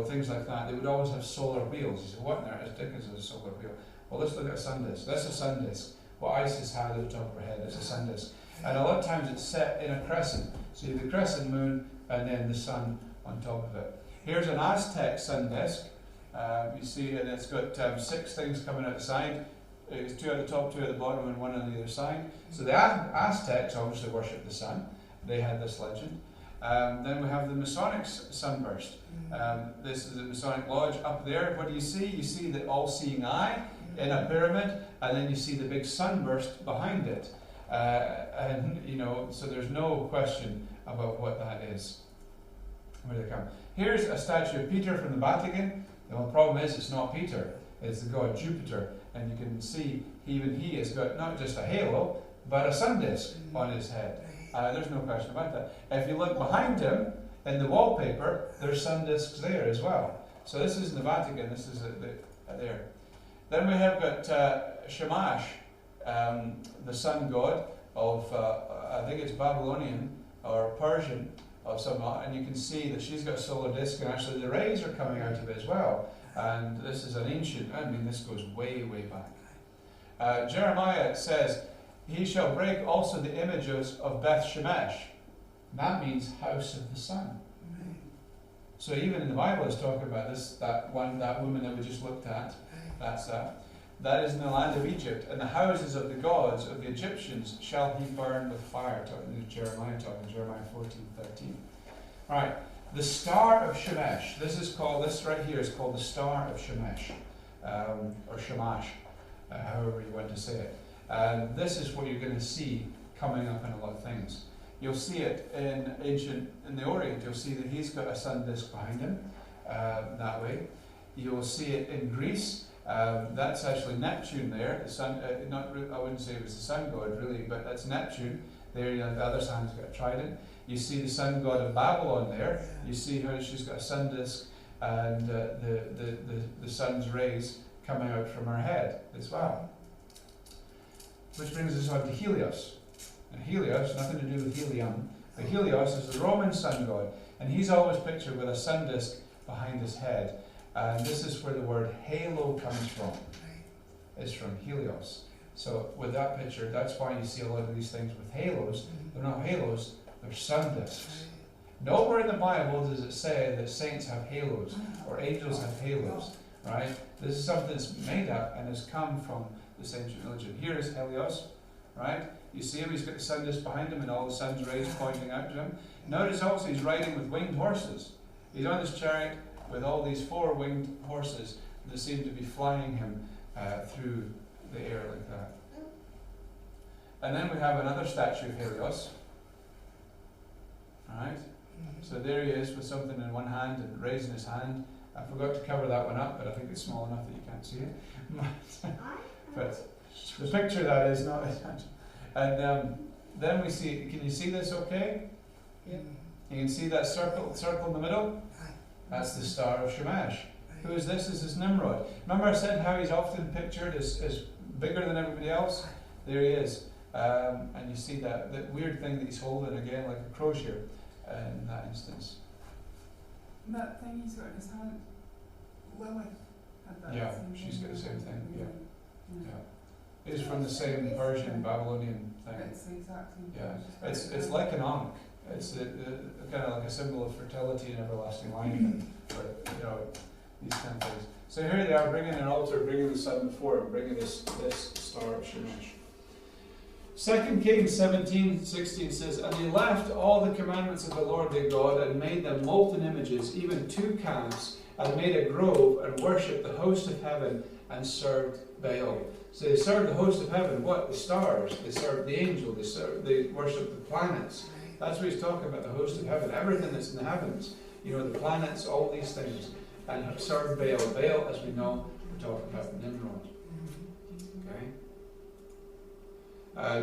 things like that, they would always have solar wheels. You say, what in there is Dickens is a solar wheel? Well, let's look at a sun disk. That's a sun disk. What Isis had at the top of her head is a sun disk. And a lot of times it's set in a crescent. So you have the crescent moon and then the sun on top of it. Here's an Aztec sun disk. You see, and it's got 6 things coming out the side. It's 2 at the top, 2 at the bottom, and 1 on the other side. So the Aztecs obviously worship the sun. They had this legend. Then we have the Masonic sunburst. This is the Masonic lodge up there. What do you see? You see the all-seeing eye in a pyramid, and then you see the big sunburst behind it. So there's no question about what that is. Where they come. Here's a statue of Peter from the Vatican. The only problem is it's not Peter. It's the god Jupiter. And you can see even he has got not just a halo, but a sun disk on his head. There's no question about that. If you look behind him, in the wallpaper, there's sun discs there as well. So this is the Vatican, this is there. Then we have got Shamash, the sun god of, I think it's Babylonian or Persian of some, and you can see that she's got a solar disk, and actually the rays are coming out of it as well. And this is an ancient, this goes way, way back. Jeremiah says, he shall break also the images of Beth Shemesh. That means house of the sun. So even in the Bible it's talking about that woman that we just looked at. That's that. That is in the land of Egypt, and the houses of the gods of the Egyptians shall he burn with fire. Talking to Jeremiah 14:13. Right. The star of Shemesh. This right here is called the star of Shemesh, or Shamash, however you want to say it. And this is what you're going to see coming up in a lot of things. You'll see it in the Orient. You'll see that he's got a sun disk behind him, that way. You'll see it in Greece. That's actually Neptune there. The sun. I wouldn't say it was the sun god really, but that's Neptune. There, the other side's got a trident. You see the sun god of Babylon there. You see her. She's got a sun disk, and the sun's rays coming out from her head as well. Which brings us on to Helios. And Helios, nothing to do with helium, but Helios is the Roman sun god, and he's always pictured with a sun disk behind his head. And this is where the word halo comes from. It's from Helios. So with that picture, that's why you see a lot of these things with halos. They're not halos, they're sun disks. Nowhere in the Bible does it say that saints have halos or angels have halos. Right? This is something that's made up and has come from this ancient religion. Here is Helios, right? You see him, he's got the sun disk behind him and all the sun's rays pointing out to him. Notice also he's riding with winged horses. He's on his chariot with all these 4 winged horses that seem to be flying him through the air like that. And then we have another statue of Helios. Right? So there he is with something in one hand and raising his hand. I forgot to cover that one up, but I think it's small enough that you can't see it. But the picture that is not. And then we see. Can you see this? Okay. Yeah. You can see that circle in the middle? That's the star of Shamash. Who is this? This is Nimrod. Remember I said how he's often pictured as bigger than everybody else? There he is. And you see that weird thing that he's holding again, like a crochet in that instance. That thing he's got in his hand, Lilith had that. Yeah, she's got the same thing. Yeah. It is from the same Persian, Babylonian thing. It's the exact same. Yeah, it's like an ankh. It's kind of like a symbol of fertility and everlasting life, and these kind of things. So here they are, bringing an altar, bringing the sun before it, bringing this star of Shamash. 2 Kings 17:16 says, "And they left all the commandments of the Lord their God, and made them molten images, even 2 calves, and made a grove, and worshipped the host of heaven, and served Baal." So they served the host of heaven. What? The stars. They served the angel. They worshipped the planets. That's what he's talking about, the host of heaven. Everything that's in the heavens. The planets, all these things. And served Baal. Baal, as we know, we're talking about Nimrod. Okay?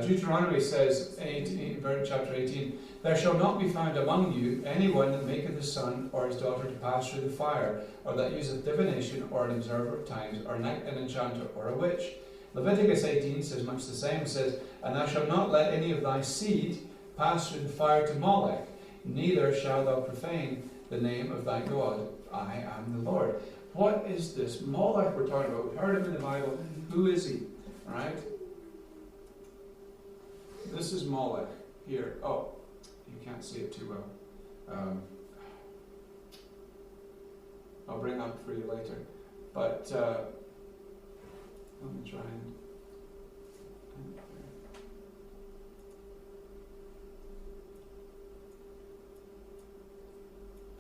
Deuteronomy says, chapter 18, "There shall not be found among you anyone that maketh his son or his daughter to pass through the fire, or that useth divination, or an observer of times, or an enchanter, or a witch." Leviticus 18 says much the same. It says, "And thou shalt not let any of thy seed pass through the fire to Molech, neither shalt thou profane the name of thy God. I am the Lord." What is this Molech we're talking about? We've heard him in the Bible. Who is he? Right? This is Molech here. Oh, you can't see it too well. I'll bring up for you later. But let me try and...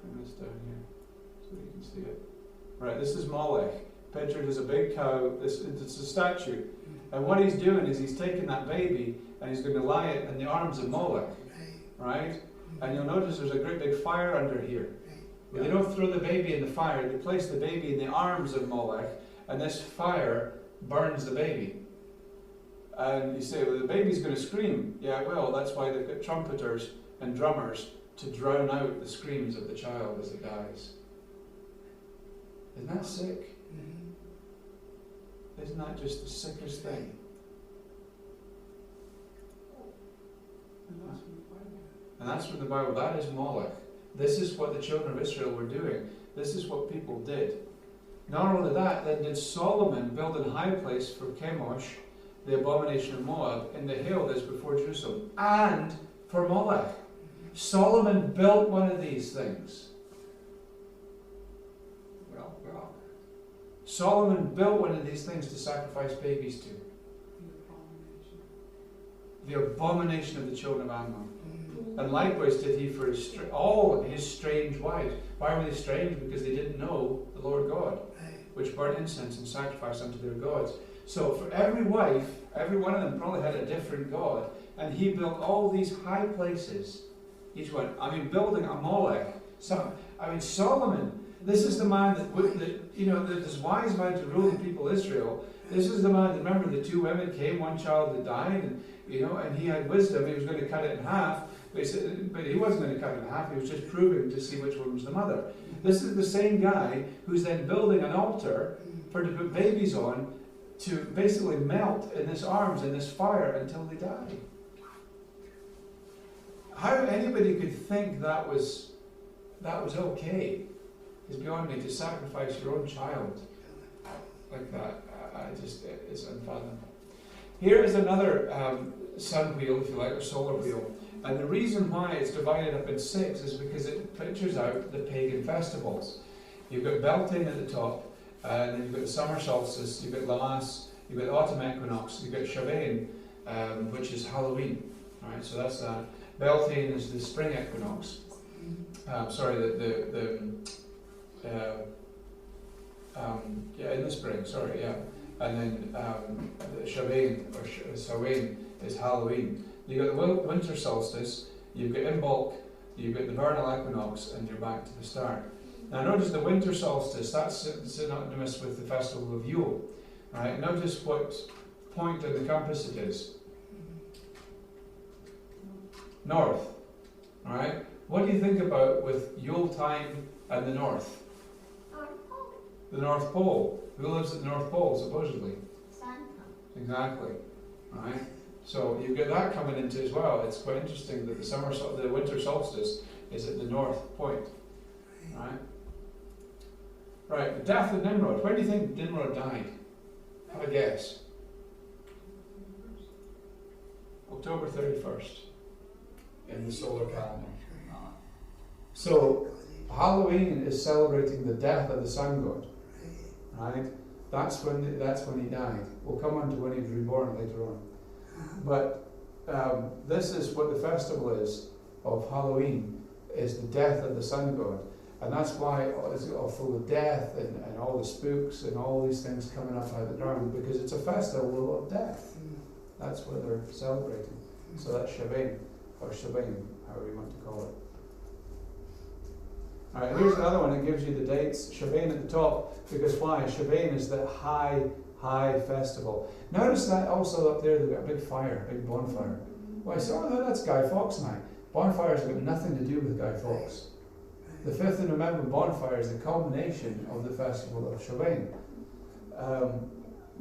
bring this down here so you can see it. Right, this is Molech, pictured as a big cow. It's a statue. And what he's doing is he's taking that baby and he's going to lie it in the arms of Molech. Right? And you'll notice there's a great big fire under here. But they don't throw the baby in the fire, they place the baby in the arms of Molech, and this fire burns the baby. And you say, well, the baby's going to scream. Yeah, well, that's why they've got trumpeters and drummers to drown out the screams of the child as it dies. Isn't that sick? Isn't that just the sickest thing? And that's from the Bible. That is Molech. This is what the children of Israel were doing. This is what people did. Not only that, then did Solomon build an high place for Chemosh, the abomination of Moab, in the hill that's before Jerusalem, and for Molech. Solomon built one of these things. Well. Solomon built one of these things to sacrifice babies to. The abomination of the children of Ammon. And likewise did he for all his strange wives. Why were they strange? Because they didn't know the Lord God, which burnt incense and sacrificed unto their gods. So for every wife, every one of them probably had a different god, and he built all these high places. Each one. Building a Molech. Solomon. This is the man this wise man to rule the people of Israel. This is the man. Remember, the 2 women came. One child had died, and he had wisdom. He was going to cut it in half. But he wasn't going to cut it in half. He was just proving to see which one was the mother. This is the same guy who's then building an altar to put babies on, to basically melt in his arms in this fire until they die. How anybody could think that was okay is beyond me, to sacrifice your own child like that. It's unfathomable. Here is another sun wheel, if you like, or solar wheel. And the reason why it's divided up in 6 is because it pictures out the pagan festivals. You've got Beltane at the top, and then you've got the summer solstice, you've got Lammas, you've got the autumn equinox, you've got Shavan, which is Halloween. Alright, so that's that. Beltane is the spring equinox. In the spring, And then Shavan, or Samhain, is Halloween. You've got the winter solstice, you've got Imbolc, you've got the vernal equinox, and you're back to the start. Now notice the winter solstice, that's synonymous with the festival of Yule. Right? Notice what point of the compass it is. North. Right? What do you think about with Yule time and the North? The North Pole. Who lives at the North Pole, supposedly? Santa. Exactly. Right? So you've got that coming into as well. It's quite interesting that the winter solstice is at the North Point. Right? Right, the death of Nimrod. When do you think Nimrod died? Have a guess. October 31st. In the solar calendar. So, Halloween is celebrating the death of the sun god. Right? That's when he died. We'll come on to when he was reborn later on. But this is what the festival is of Halloween, is the death of the sun god. And that's why it's all full of death and all the spooks and all these things coming up out of the ground, because it's a festival of death. That's what they're celebrating. So that's Shavan, or Shavan, however you want to call it. Alright, here's another one that gives you the dates. Shavan at the top, because why? Shavan is the high festival. Notice that also up there they've got a big fire, a big bonfire. Well, I say, oh no, that's Guy Fawkes night. Bonfires have got nothing to do with Guy Fawkes. The 5th of November bonfire is the culmination of the festival of Shavan.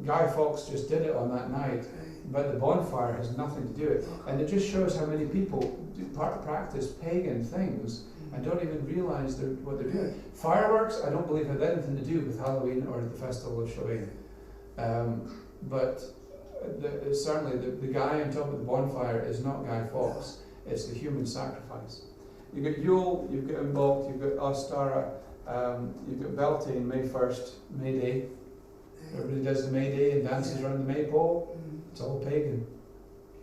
Guy Fawkes just did it on that night, but the bonfire has nothing to do with it. And it just shows how many people practice pagan things and don't even realise what they're doing. Fireworks, I don't believe, had anything to do with Halloween or the festival of Shavan. But certainly the guy on top of the bonfire is not Guy Fawkes. It's the human sacrifice. You've got Yule, you've got Imbolc, you've got Ostara, you've got Beltane, May 1st, May Day. Everybody does the May Day and dances around the maypole. It's all pagan.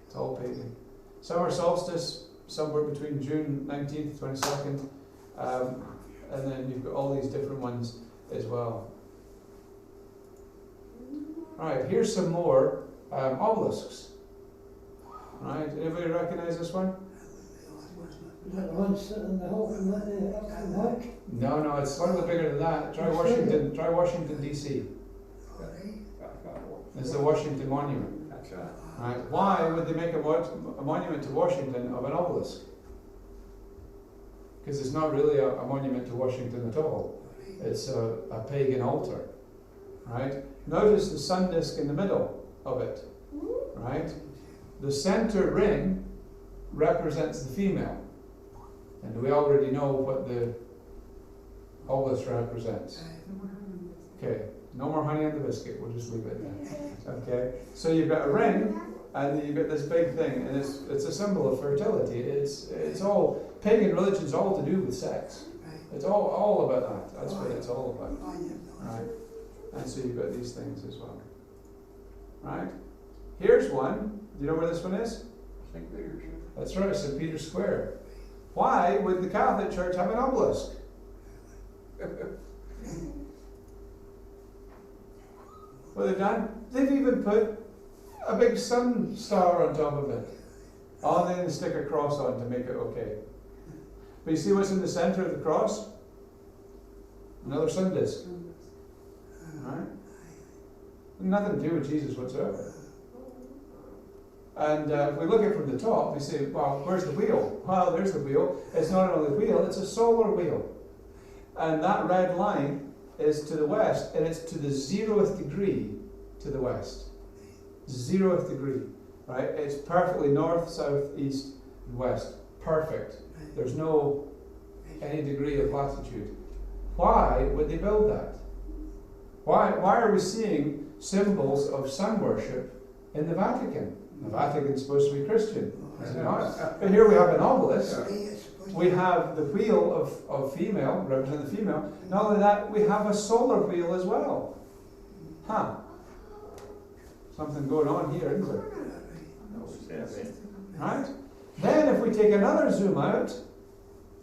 It's all pagan. Summer solstice, somewhere between June 19th, 22nd. And then you've got all these different ones as well. Alright, here's some more obelisks. Alright, anybody recognize this one? Is that the one sitting in the hole in the No, it's a little bit bigger than that. Try Washington DC. It's the Washington Monument. Right. Why would they make a monument to Washington of an obelisk? Because it's not really a monument to Washington at all. It's a pagan altar. Right? Notice the sun disk in the middle of it. Right? The center ring represents the female. And we already know what the obelisk represents. Okay, no more honey on the biscuit, we'll just leave it there. Okay, so you've got a ring, and then you've got this big thing, and it's a symbol of fertility. It's all, pagan religion's all to do with sex. It's all about that. That's what it's all about. Right? And so you've got these things as well. Right? Here's one. Do you know where this one is? St. Peter's. That's right, St. Peter's Square. Why would the Catholic Church have an obelisk? What they've done? They've even put a big sun star on top of it. Oh, then they stick a cross on to make it okay. But you see what's in the center of the cross? Another sun disk. Right? Nothing to do with Jesus whatsoever. And if we look at it from the top, we say, well, where's the wheel? Well, there's the wheel. It's not only a wheel, it's a solar wheel. And that red line is to the west, and it's to the 0th degree to the west. 0th degree. Right? It's perfectly north, south, east, and west. Perfect. There's no any degree of latitude. Why would they build that? Why are we seeing symbols of sun worship in the Vatican? The Vatican's supposed to be Christian, is it not? But here we have an obelisk. We have the wheel of female, representing the female. Not only that, we have a solar wheel as well. Huh. Something going on here, isn't there? Right? Then if we take another zoom out,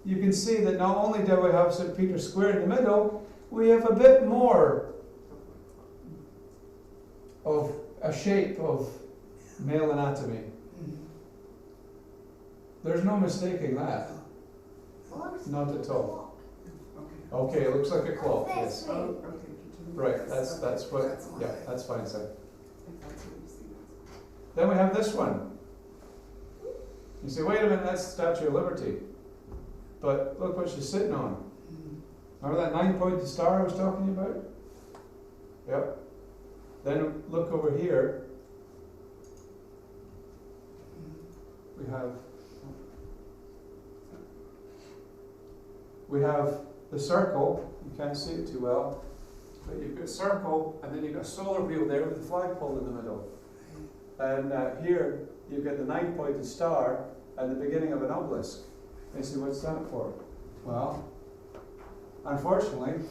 you can see that not only do we have St. Peter's Square in the middle, we have a bit more of a shape of male anatomy. There's no mistaking that. Not at all. Okay, it looks like a clock, yes. Right, that's what, yeah, that's fine, sir. Then we have this one. You say, wait a minute, that's the Statue of Liberty. but look what she's sitting on. Remember that 9-pointed star I was talking about? Yep. Then look over here. We have the circle. You can't see it too well, but you've got a circle, and then you've got a solar wheel there with the flagpole in the middle. And here you've got the 9-pointed star and the beginning of an obelisk. And you see, what's that for? Well, unfortunately,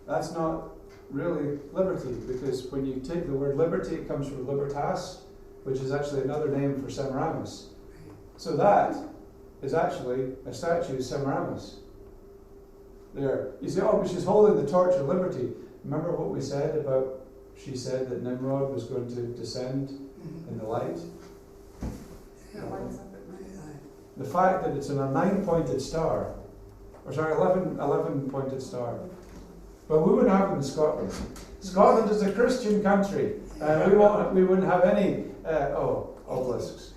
that's not really liberty, because when you take the word liberty, it comes from libertas, which is actually another name for Semiramis. So that is actually a statue of Semiramis. There. You say, oh, but she's holding the torch of liberty. Remember what we said about, she said that Nimrod was going to descend in the light? The fact that it's in a 9-pointed star, or sorry, 11-pointed star. But we wouldn't have them in Scotland. Scotland is a Christian country. We wouldn't have any obelisks.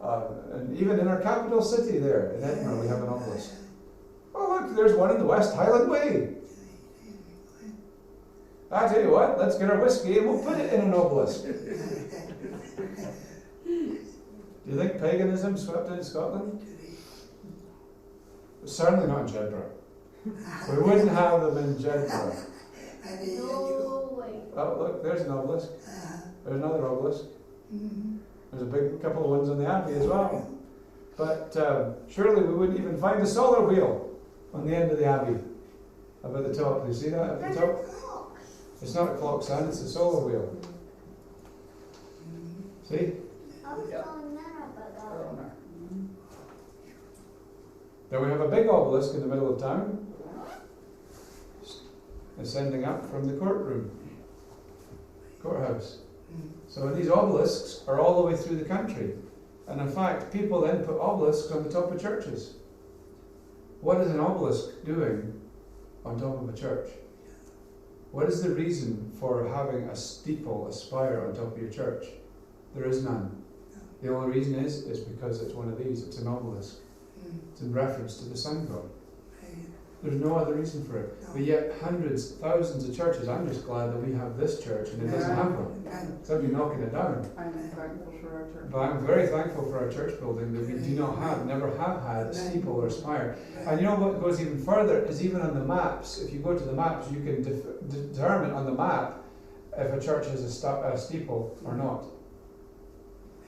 And even in our capital city there, in Edinburgh, we have an obelisk. Oh, look, there's one in the West Highland Way. I tell you what, let's get our whiskey and we'll put it in an obelisk. Do you think paganism swept in Scotland? Certainly not in Jedburgh. We wouldn't have them in Jedburgh. No way. Oh, look, there's an obelisk. There's another obelisk. There's a big couple of ones on the Abbey as well. But surely we wouldn't even find a solar wheel on the end of the Abbey. Up at the top. Do you see that at the top? It's not a clock, son, it's a solar wheel. See? I was telling Nana about that. Then we have a big obelisk in the middle of town, ascending up from the courthouse. So these obelisks are all the way through the country. And in fact, people then put obelisks on the top of churches. What is an obelisk doing on top of a church? What is the reason for having a steeple, a spire on top of your church? There is none. The only reason is because it's one of these. It's an obelisk. It's in reference to the sun god. There's no other reason for it. But yet hundreds, thousands of churches, I'm just glad that we have this church and it doesn't have one. So I'd be knocking it down. I'm thankful for our church. But I'm very thankful for our church building that we do not have, never have had a steeple or a spire. And you know what goes even further is even on the maps. If you go to the maps, you can determine on the map if a church has a steeple or not.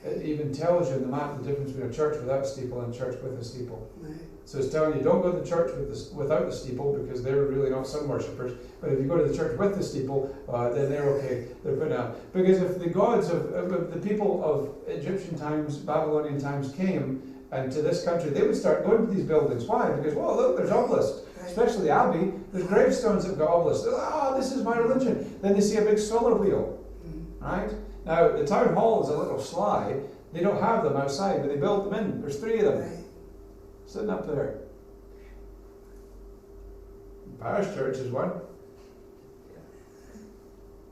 It even tells you on the map the difference between a church without a steeple and a church with a steeple. So it's telling you don't go to the church without the steeple because they're really not sun worshippers. But if you go to the church with the steeple, then they're okay. They're put out. Because if the gods of the people of Egyptian times, Babylonian times came and to this country, they would start going to these buildings. Why? Because, well, look, there's obelisks. Especially the Abbey, there's gravestones that have got obelisks. Oh, this is my religion. Then they see a big solar wheel. Right? Now, the town hall is a little sly. They don't have them outside, but they built them in. There's 3 of them. Sitting up there. Parish church is one.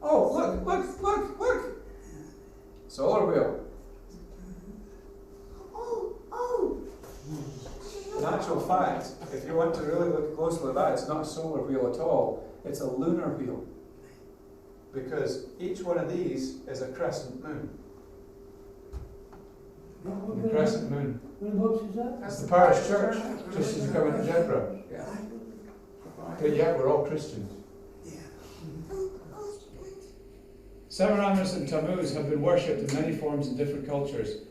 Oh, look! Solar wheel. Oh! In actual fact, if you want to really look closely at that, it's not a solar wheel at all. It's a lunar wheel. Because each one of these is a crescent moon. The crescent moon. Whereabouts is that? It's the parish church, just as you come into Jedburgh. But yet we're all Christians. Semiramis and Tammuz have been worshipped in many forms in different cultures,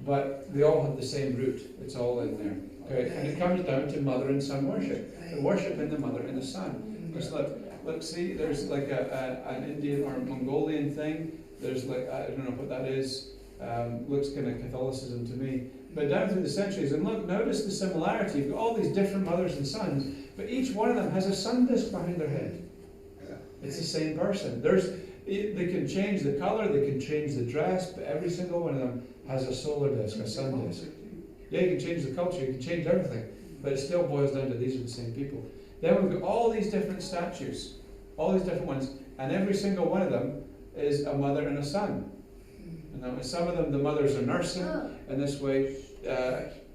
but they all have the same root. It's all in there. Okay? And it comes down to mother and son worship. The worship in the mother and the son. Just look, see, there's like an Indian or Mongolian thing. There's like, I don't know what that is. Looks kind of Catholicism to me. But down through the centuries, and look, notice the similarity. You've got all these different mothers and sons, but each one of them has a sun disk behind their head. It's the same person. They can change the color, they can change the dress, but every single one of them has a solar disk, a sun disk. Yeah, you can change the culture, you can change everything, but it still boils down to these are the same people. Then we've got all these different statues, all these different ones, and every single one of them is a mother and a son. And some of them, the mothers are nursing in this way,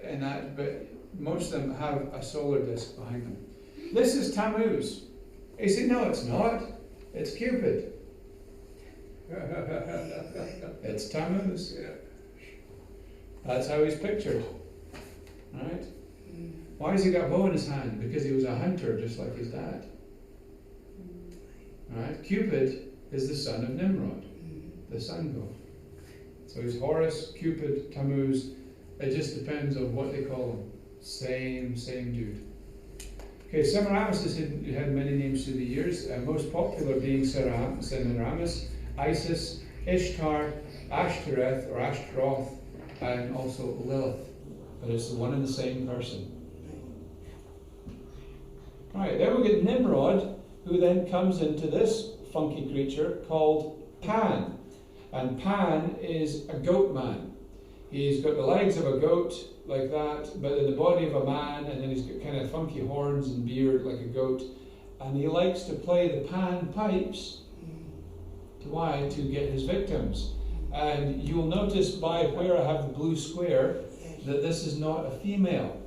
and that, but most of them have a solar disk behind them. This is Tammuz. You say, no, it's not. It's Cupid. It's Tammuz. That's how he's pictured. Right? Why has he got a bow in his hand? Because he was a hunter just like his dad. Right? Cupid is the son of Nimrod, the sun god. So he's Horus, Cupid, Tammuz. It just depends on what they call him. Same dude. Okay, Semiramis has had many names through the years, most popular being Semiramis, Isis, Ishtar, Ashtoreth or Ashtaroth, and also Lilith. But it's the one and the same person. Right, then we get Nimrod, who then comes into this funky creature called Pan. And Pan is a goat man. He's got the legs of a goat, like that, but in the body of a man, and then he's got kind of funky horns and beard like a goat. And he likes to play the pan pipes to get his victims. And you'll notice by where I have the blue square that this is not a female.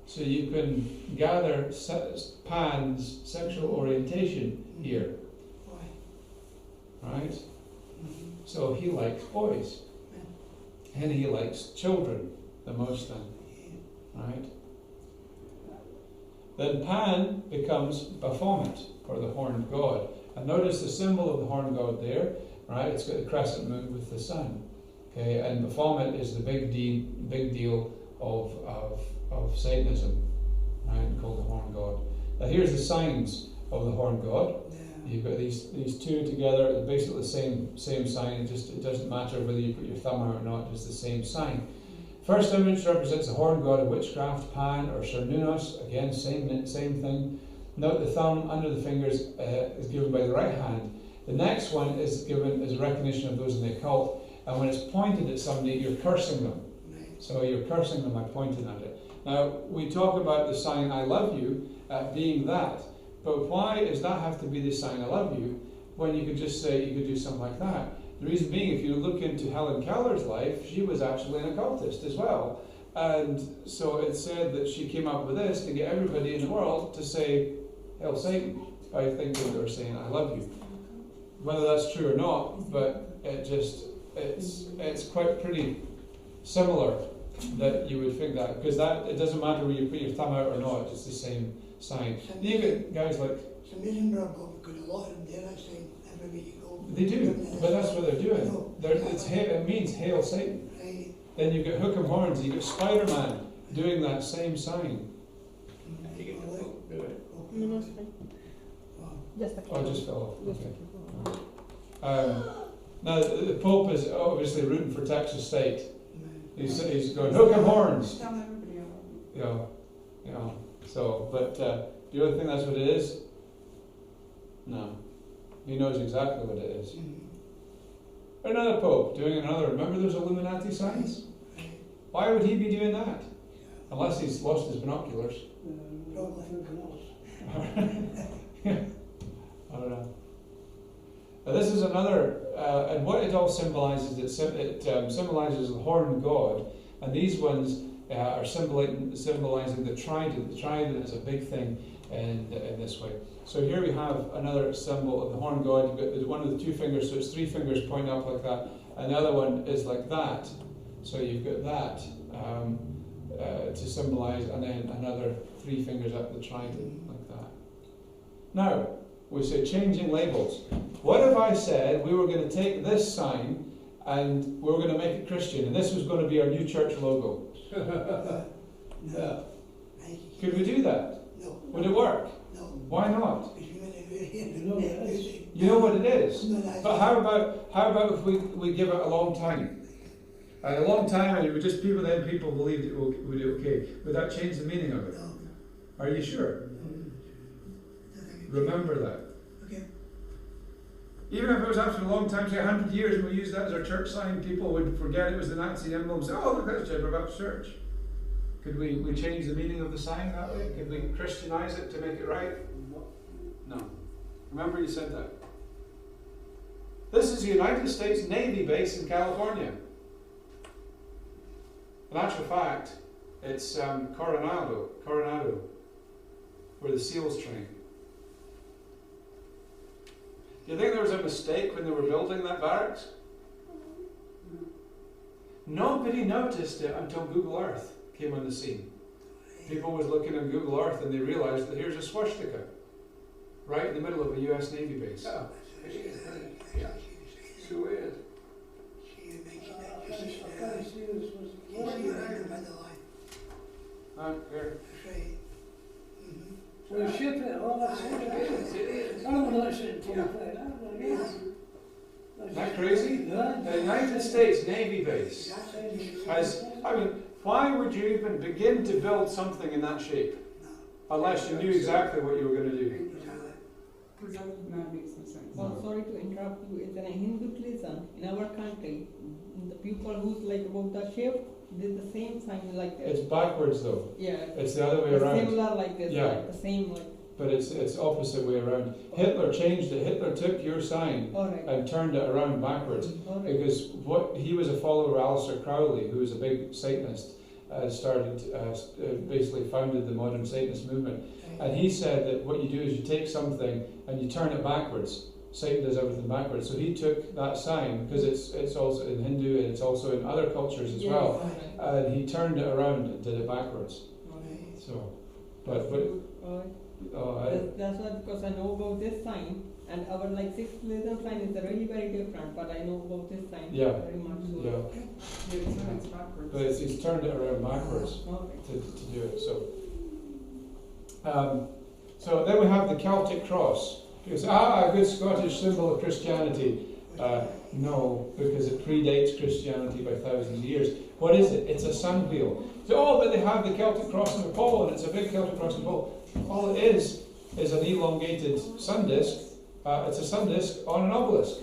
So you can gather Pan's sexual orientation here. Right? So he likes boys. And he likes children the most then. Right? Then Pan becomes Baphomet, or the horned god. And notice the symbol of the horned god there, right? It's got the crescent moon with the sun. Okay, and Baphomet is the big deal of Satanism, right? Called the horned god. Now here's the signs of the horned god. You've got these two together, they're basically the same sign. It doesn't matter whether you put your thumb out or not, it's the same sign. First image represents the horned god of witchcraft, Pan or Cernunnos. Again, same thing. Note the thumb under the fingers is given by the right hand. The next one is given as a recognition of those in the occult, and when it's pointed at somebody, you're cursing them. So you're cursing them by pointing at it. Now, we talk about the sign I love you being that. But why does that have to be the sign I love you when you could just say you could do something like that? The reason being, if you look into Helen Keller's life, she was actually an occultist as well. And so it said that she came up with this to get everybody in the world to say, Hail Satan, by thinking they were saying I love you. Whether that's true or not, but it's quite pretty similar that you would think that, because that it doesn't matter whether you put your thumb out or not, it's the same sign. You get guys like it's amazing where I've got because a lot of them do that sign everywhere you go. They do, but that's what they're doing. It means Hail Satan. Right. Then you get Hook 'em Horns, you get Spider-Man doing that same sign. You get the Pope. Do it. No, it's fine. Just a Oh, it just fell off. Just Okay. Now the Pope is obviously rooting for Texas State. He's going Hook 'em Horns. Tell everybody I love you. Yeah. So, but do you really think that's what it is? No. He knows exactly what it is. Another Pope doing another. Remember those Illuminati signs? Why would he be doing that? Unless he's lost his binoculars. Yeah. I don't know. Now this is another, and what it all symbolizes, it symbolizes the horned god, and these ones are symbolizing the trident. The trident is a big thing in this way. So here we have another symbol of the horned god. You've got one with the two fingers, so it's three fingers pointing up like that, and the other one is like that. So you've got that to symbolize, and then another three fingers up the trident like that. Now, we say changing labels. What if I said we were going to take this sign and we were going to make it Christian, and this was going to be our new church logo? No. Could we do that? No. Would it work? No. Why not? You You know what it is. No, that's But how about if we give it a long time? And a long time, and it would just people believed it would be okay. Would that change the meaning of it? No. Are you sure? Remember that. Okay. Even if it was after a long time, say 100 years, and we used that as our church sign, people would forget it was the Nazi emblem and say, oh, look, that's General Baptist Church. Could we change the meaning of the sign that way? Could we Christianize it to make it right? No. Remember you said that. This is the United States Navy base in California. In actual fact, It's Coronado, where the SEALs train. Do you think there was a mistake when they were building that barracks? Nobody noticed it until Google Earth came on the scene. People was looking on Google Earth and they realised that here's a swastika right in the middle of a US Navy base. Yeah. So weird. Here. So the ship it, all that's it. I don't know shit until Isn't that crazy? The United States Navy base has, why would you even begin to build something in that shape? Unless you knew exactly what you were going to do. Oh, sorry to interrupt you. It's in a Hinduism in our country. The people who's like about the ship did the same sign like this. It's backwards though. Yeah. It's the other way around. Similar like this. Yeah. Like the same like. But it's opposite way around. Hitler changed it. Hitler took your sign and turned it around backwards. Because what he was a follower of Aleister Crowley, who was a big Satanist, basically founded the modern Satanist movement. And he said that what you do is you take something and you turn it backwards. Satan does everything backwards. So he took that sign, because it's also in Hindu and it's also in other cultures as well. And he turned it around and did it backwards. So, but that's why, because I know about this sign, and our like sixth religion sign is really very different, but I know about this sign very much. So. It's backwards. But he's turned it around backwards to do it. So then we have the Celtic cross. Because a good Scottish symbol of Christianity. No, because it predates Christianity by thousands of years. What is it? It's a sun wheel. So, but they have the Celtic cross in the pole, and it's a big Celtic cross in the pole. All it is an elongated sun disk. It's a sun disk on an obelisk.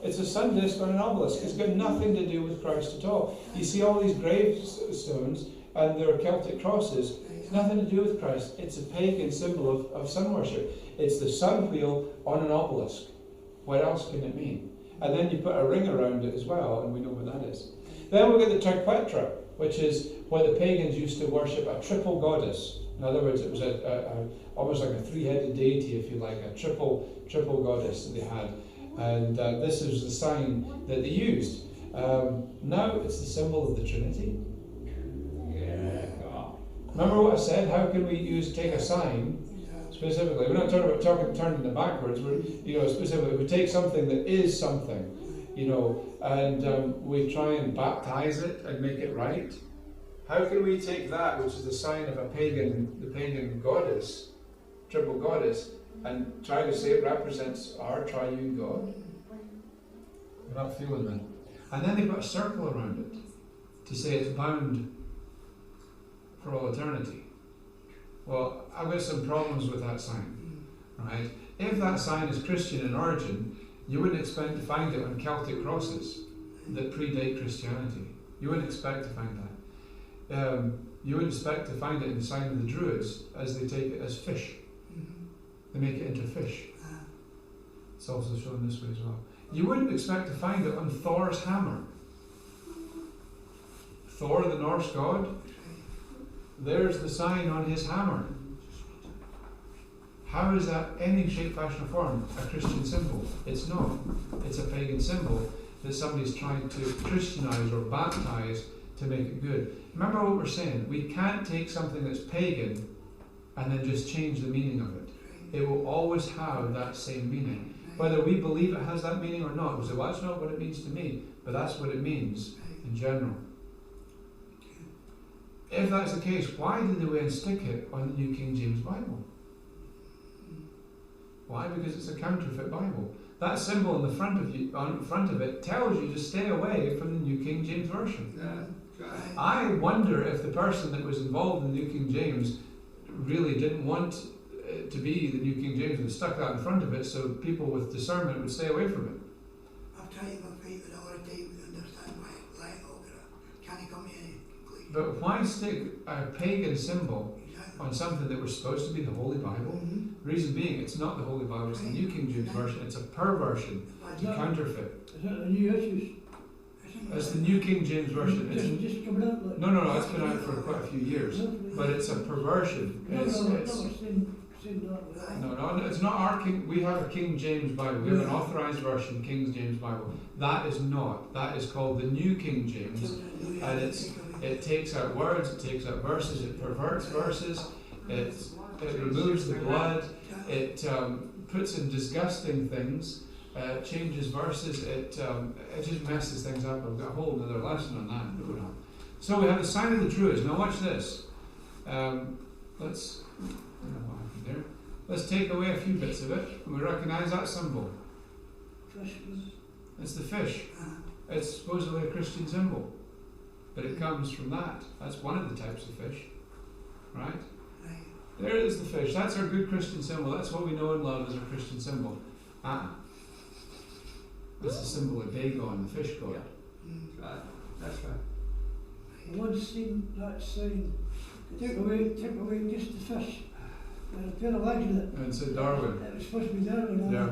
It's a sun disk on an obelisk. It's got nothing to do with Christ at all. You see all these gravestones, and there are Celtic crosses. It's nothing to do with Christ. It's a pagan symbol of sun worship. It's the sun wheel on an obelisk. What else can it mean? And then you put a ring around it as well, and we know what that is. Then we get the triquetra, which is what the pagans used to worship, a triple goddess. In other words, it was almost like a three-headed deity, if you like, a triple goddess that they had. And this is the sign that they used. Now it's the symbol of the Trinity. Remember what I said? How can we take a sign specifically? We're not talking about turning it backwards. We're, specifically, we take something that is something, and we try and baptize it and make it right. How can we take that, which is the sign of the pagan goddess, triple goddess, and try to say it represents our triune God? We're not feeling that. And then they put a circle around it to say it's bound for all eternity. Well, I've got some problems with that sign, right? If that sign is Christian in origin, you wouldn't expect to find it on Celtic crosses that predate Christianity. You wouldn't expect to find that. You wouldn't expect to find it in the sign of the Druids, as they take it as fish. They make it into fish. It's also shown this way as well. You wouldn't expect to find it on Thor's hammer. Thor, the Norse god, there's the sign on his hammer. How is that any shape, fashion or form a Christian symbol? It's not. It's a pagan symbol that somebody's trying to Christianize or baptize to make it good. Remember what we're saying. We can't take something that's pagan and then just change the meaning of it. It will always have that same meaning. Whether we believe it has that meaning or not. We say, well, that's not what it means to me, but that's what it means in general. If that's the case, why did they go and stick it on the New King James Bible? Why? Because it's a counterfeit Bible. That symbol on the front of it tells you to stay away from the New King James Version. I wonder if the person that was involved in the New King James really didn't want it to be the New King James and stuck that in front of it so people with discernment would stay away from it. I've tried my faith with all the time to understand why light opera can't come to any conclusion. But why stick a pagan symbol on something that was supposed to be the Holy Bible? Reason being, it's not the Holy Bible, it's the New King James Version. It's a perversion, it's a counterfeit. Is that the new issues? Isn't That's the New King James Version. Just coming out like. No, it's been out for quite a few years. But it's a perversion. No, It's, I've never seen that. no, it's not our King. We have a King James Bible. We have an authorized version, King James Bible. That is not. That is called the New King James, and it takes out words, it takes out verses, it perverts verses, it removes the blood, it puts in disgusting things, changes verses, it just messes things up. I've got a whole other lesson on that going on. So we have the sign of the Druids. Now watch this. Let's. I don't know what happened there. Let's take away a few bits of it, and we recognise that symbol. It's the fish. It's supposedly a Christian symbol, but it comes from that. That's one of the types of fish, right? There is the fish. That's our good Christian symbol. That's what we know and love as our Christian symbol. That's the symbol of Dagon, the fish god. Mm. Right. That's right. Once seen that sign, take away just the fish. And a pair of legs with it. And so Darwin. It was supposed to be Darwin. Yeah.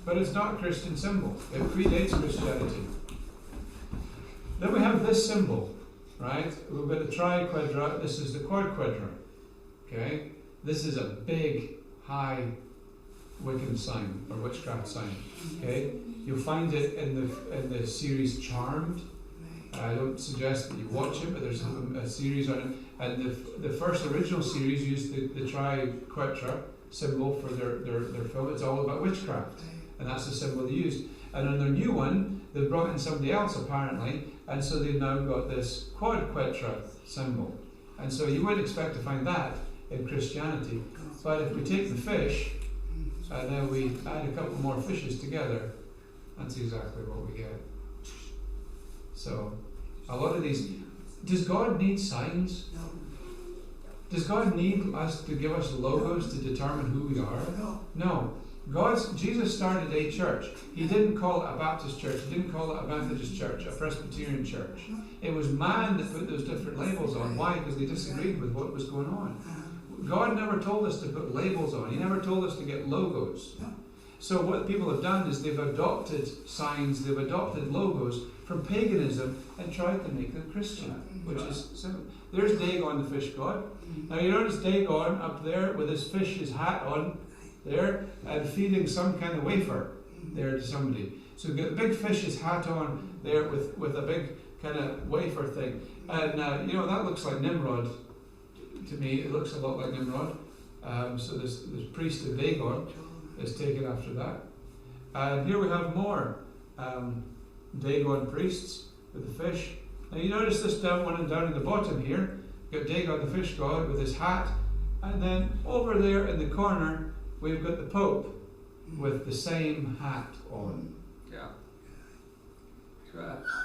But it's not a Christian symbol. It predates Christianity. Then we have this symbol, right? We've got a triquadra. This is the quadquadra. Okay? This is a big, high Wiccan sign, or witchcraft sign. Okay? You'll find it in the series Charmed. I don't suggest that you watch it, but there's a series on it. And the first original series used the triquetra symbol for their film. It's all about witchcraft. And that's the symbol they used. And on their new one, they brought in somebody else apparently, and so they've now got this quadquetra symbol. And so you wouldn't expect to find that in Christianity. But if we take the fish, and then we add a couple more fishes together, that's exactly what we get. So, a lot of these... Does God need signs? No. Does God need us to give us logos to determine who we are? No. Jesus started a church. He didn't call it a Baptist church. He didn't call it a Methodist church, a Presbyterian church. It was man that put those different labels on. Why? Because they disagreed with what was going on. God never told us to put labels on. He never told us to get logos. So what people have done is they've adopted signs, they've adopted logos from paganism and tried to make them Christian, which is simple. There's Dagon, the fish god. Now you notice Dagon up there with his fish's hat on there and feeding some kind of wafer there to somebody. So you've got the big fish's hat on there with a big kind of wafer thing. And that looks like Nimrod to me. It looks a lot like Nimrod. So this priest of Dagon is taken after that. And here we have more Dagon priests with the fish. Now you notice this down in the bottom here. You've got Dagon the fish god with his hat. And then over there in the corner we've got the Pope with the same hat on. Yeah.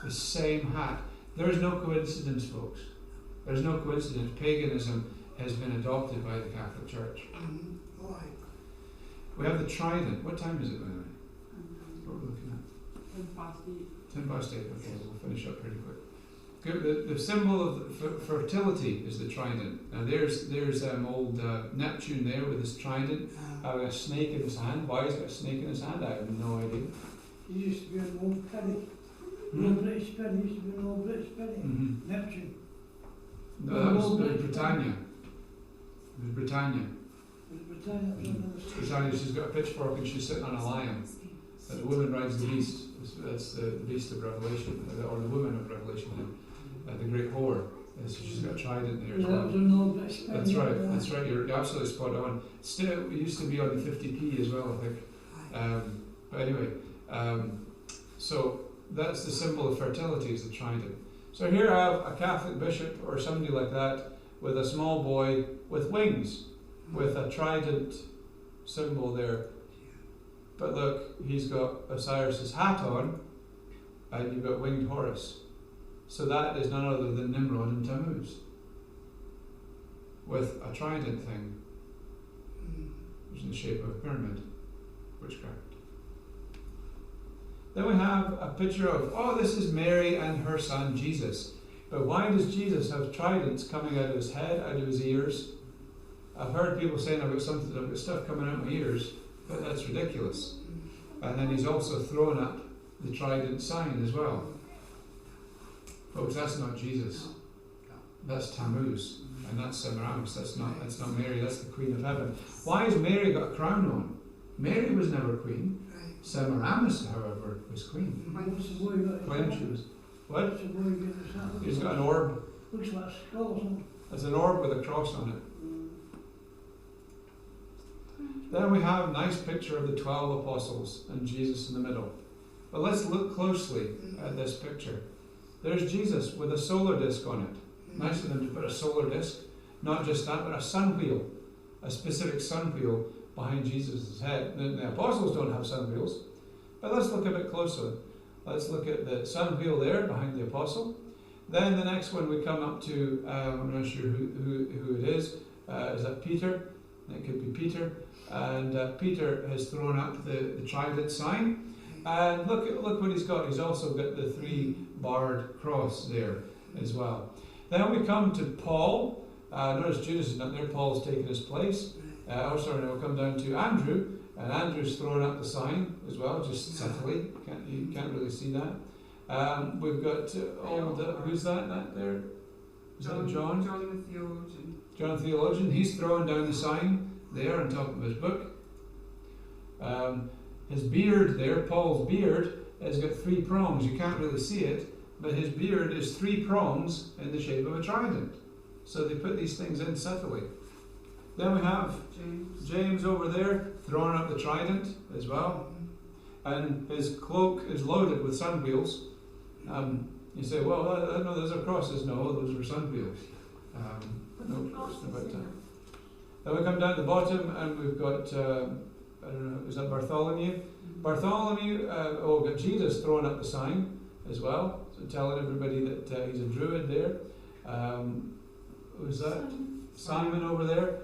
The same hat. There is no coincidence, folks. There's no coincidence. Paganism has been adopted by the Catholic Church. Why? We have the trident. What time is it, by the way? What are we looking at? 10 past 8. Okay, we'll finish up pretty quick. Good. The symbol of fertility is the trident. Now there's old Neptune there with his trident, having a snake in his hand. Why has he got a snake in his hand? I have no idea. He used to be an old penny. Old British penny. Used to be an old British penny. Neptune. No, that was Britannia. It was Britannia. Britannia, she's got a pitchfork and she's sitting on a lion. The woman rides the beast. That's the beast of Revelation, or the woman of Revelation, the great whore. So she's got a trident there as well. That's right. That's right. You're absolutely spot on. Still, it used to be on the 50p as well, I think. But anyway, so that's the symbol of fertility, is the trident. So here I have a Catholic bishop or somebody like that with a small boy with wings, with a trident symbol there. But look, he's got Osiris's hat on, and you've got winged Horus. So that is none other than Nimrod and Tammuz, with a trident thing, which is in the shape of a pyramid, witchcraft. Then we have a picture of, this is Mary and her son Jesus. But why does Jesus have tridents coming out of his head, out of his ears? I've heard people saying I've got stuff coming out of my ears, but that's ridiculous. And then he's also thrown up the trident sign as well. Folks, that's not Jesus. That's Tammuz, and that's Semiramis. That's not Mary. That's the Queen of Heaven. Why has Mary got a crown on? Mary was never queen. Semiramis, however, was queen. What's the boy got? When she was what? What's the boy got his hand? He's got an orb. Looks like skulls on There's an orb with a cross on it. Then we have a nice picture of the 12 apostles and Jesus in the middle. But let's look closely at this picture. There's Jesus with a solar disc on it. Nice of them to put a solar disc. Not just that, but a sun wheel. A specific sun wheel behind Jesus' head. The apostles don't have sun wheels. But let's look a bit closer. Let's look at the sun wheel there behind the apostle. Then the next one we come up to, I'm not sure who it is. Is that Peter? It could be Peter. And Peter has thrown up the trident sign. And look what he's got. He's also got the 3-barred cross there as well. Then we come to Paul. Notice Judas is not there. Paul's taken his place. Now we'll come down to Andrew. And Andrew's thrown up the sign as well, just subtly. You can't really see that. We've got who's that there? Is that John? John the theologian. John the theologian. He's throwing down the sign there on top of his book. His beard there, Paul's beard, has got 3 prongs. You can't really see it, but his beard is 3 prongs in the shape of a trident. So they put these things in subtly. Then we have James over there throwing up the trident as well. And his cloak is loaded with sun wheels. You say, well, no, those are crosses. No, those are sun wheels. No question about that. Then we come down to the bottom and we've got, I don't know, is that Bartholomew? Bartholomew, we've got Jesus throwing up the sign as well, so telling everybody that he's a druid there. Who's that? Simon over there,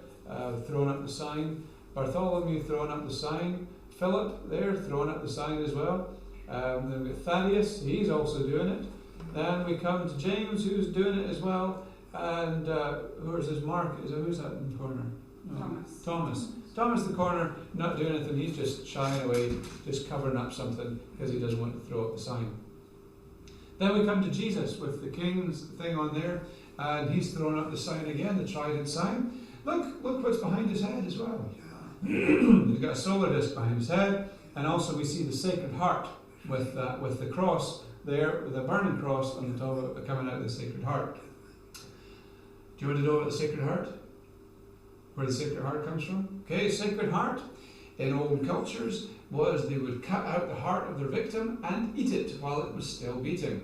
throwing up the sign. Bartholomew throwing up the sign. Philip there, throwing up the sign as well. Then we've got Thaddeus, he's also doing it. Then we come to James, who's doing it as well. And who's his Mark? Who's that in the corner? No. Thomas the corner, not doing anything, he's just shying away, just covering up something because he doesn't want to throw up the sign. Then we come to Jesus with the king's thing on there, and he's throwing up the sign again, the trident sign. Look what's behind his head as well. He's got a solar disc behind his head, and also we see the Sacred Heart with the cross there, with a burning cross on the top of it coming out of the Sacred Heart. Do you want to know about the Sacred Heart? Where the Sacred Heart comes from? Okay, Sacred Heart in old cultures was they would cut out the heart of their victim and eat it while it was still beating.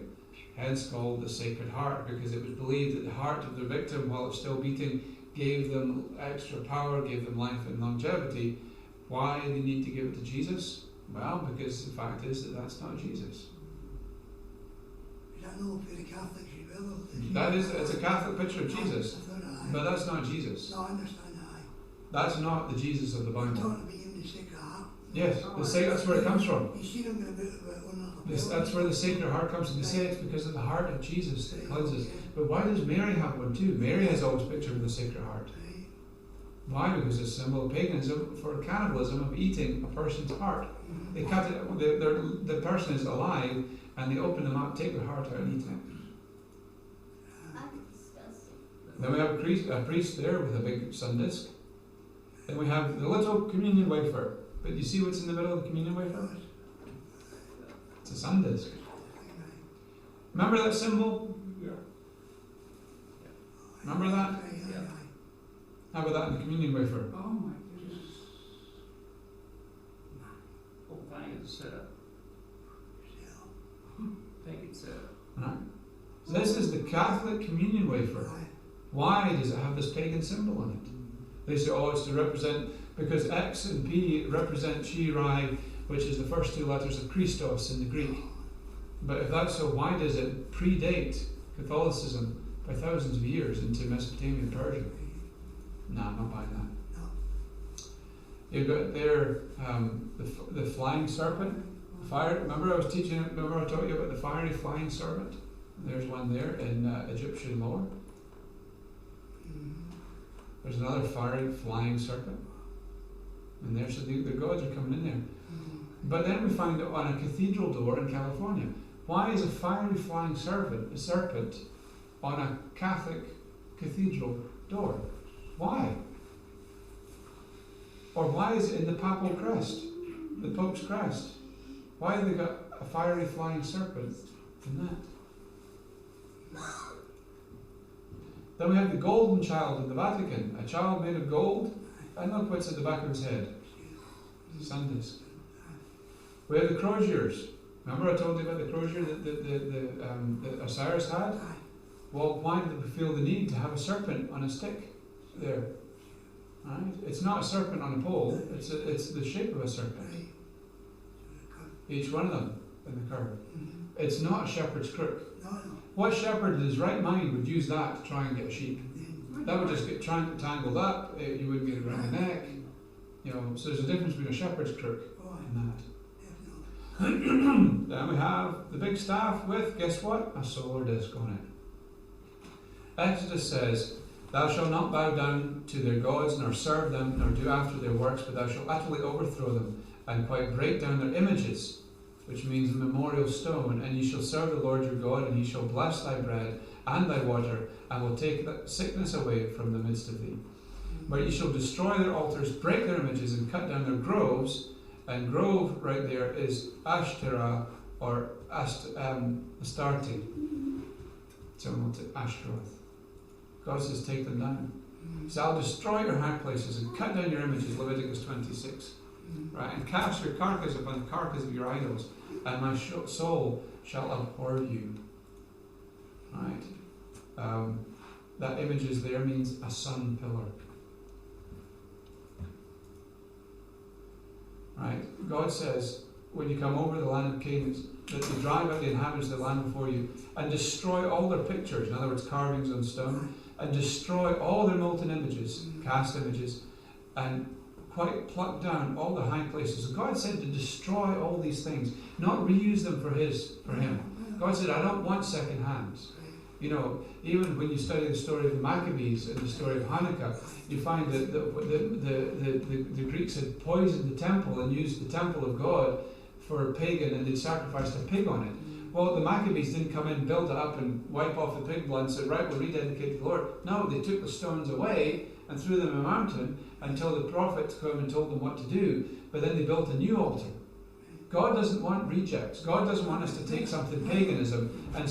Hence called the Sacred Heart, because it was believed that the heart of the victim while it's still beating gave them extra power, gave them life and longevity. Why do they need to give it to Jesus? Well, because the fact is that that's not Jesus. I don't know if you're a Catholic, you will. That is, it's a Catholic picture of Jesus, but that's not Jesus. No, I understand that. That's not the Jesus of the Bible. Talking about even the Sacred Heart. Yes, that's where it comes from. You see them in a bit of one of the That's where the Sacred Heart comes from. They say it's because of the heart of Jesus that cleanses. But why does Mary have one too? Mary has always pictured of the Sacred Heart. Why? Because it's a symbol of paganism for cannibalism, of eating a person's heart. They cut it, the person is alive, and they open them up, take their heart out and eat it. Then we have a priest there with a big sun disc. Then we have the little communion wafer. But you see what's in the middle of the communion wafer? It's a sun disc. Remember that symbol? Yeah. Remember that? Yeah. How about that in the communion wafer? Oh my goodness. Whole thing is set up. Think it's set up. Right. So this is the Catholic communion wafer. Why does it have this pagan symbol on it? They say, oh, it's to represent, because X and P represent Shinar, which is the first 2 letters of Christos in the Greek. But if that's so, why does it predate Catholicism by thousands of years into Mesopotamia and Persia? No, I'm not buying that. No. You've got there the flying serpent. Fire. Remember I taught you about the fiery flying serpent? There's one there in Egyptian lore. There's another fiery flying serpent. And there's the gods are coming in there. But then we find it on a cathedral door in California. Why is a fiery flying serpent on a Catholic cathedral door? Why? Or why is it in the papal crest, the Pope's crest? Why have they got a fiery flying serpent in that? Then we have the golden child in the Vatican, a child made of gold, and look what's at the back of his head. Sun disk. We have the croziers. Remember I told you about the crozier that Osiris had? Well, why did they feel the need to have a serpent on a stick there? Right? It's not a serpent on a pole, it's the shape of a serpent. Each one of them in the curve. It's not a shepherd's crook. What shepherd in his right mind would use that to try and get a sheep? That would just get tangled up, you wouldn't get it around the neck. You know, so there's a difference between a shepherd's crook and that. Then we have the big staff with, guess what? A solar disc on it. Exodus says, "Thou shalt not bow down to their gods, nor serve them, nor do after their works, but thou shalt utterly overthrow them, and quite break down their images," which means a memorial stone, "and ye shall serve the Lord your God, and he shall bless thy bread and thy water, and will take sickness away from the midst of thee. But ye shall destroy their altars, break their images, and cut down their groves." And grove right there is Ashtoreth or Astarte, similar to Ashtaroth. God says, take them down. He says, "I'll destroy your high places and cut down your images," Leviticus 26. Right? "And cast your carcass upon the carcass of your idols, and my soul shall abhor you." Right? That images there means a sun pillar. Right? God says, when you come over the land of Canaan, that you drive out the inhabitants of the land before you and destroy all their pictures, in other words, carvings on stone, and destroy all their molten images, cast images, and quite pluck down all the high places. So God said to destroy all these things, not reuse them for Him. God said, "I don't want second hands." You know, even when you study the story of the Maccabees and the story of Hanukkah, you find that the Greeks had poisoned the temple and used the temple of God for pagan, and they'd sacrificed a pig on it. Well, the Maccabees didn't come in, build it up, and wipe off the pig blood and said, "Right, we'll rededicate to the Lord." No, they took the stones away and threw them in a mountain until the prophets came and told them what to do. But then they built a new altar. God doesn't want rejects. God doesn't want us to take something paganism and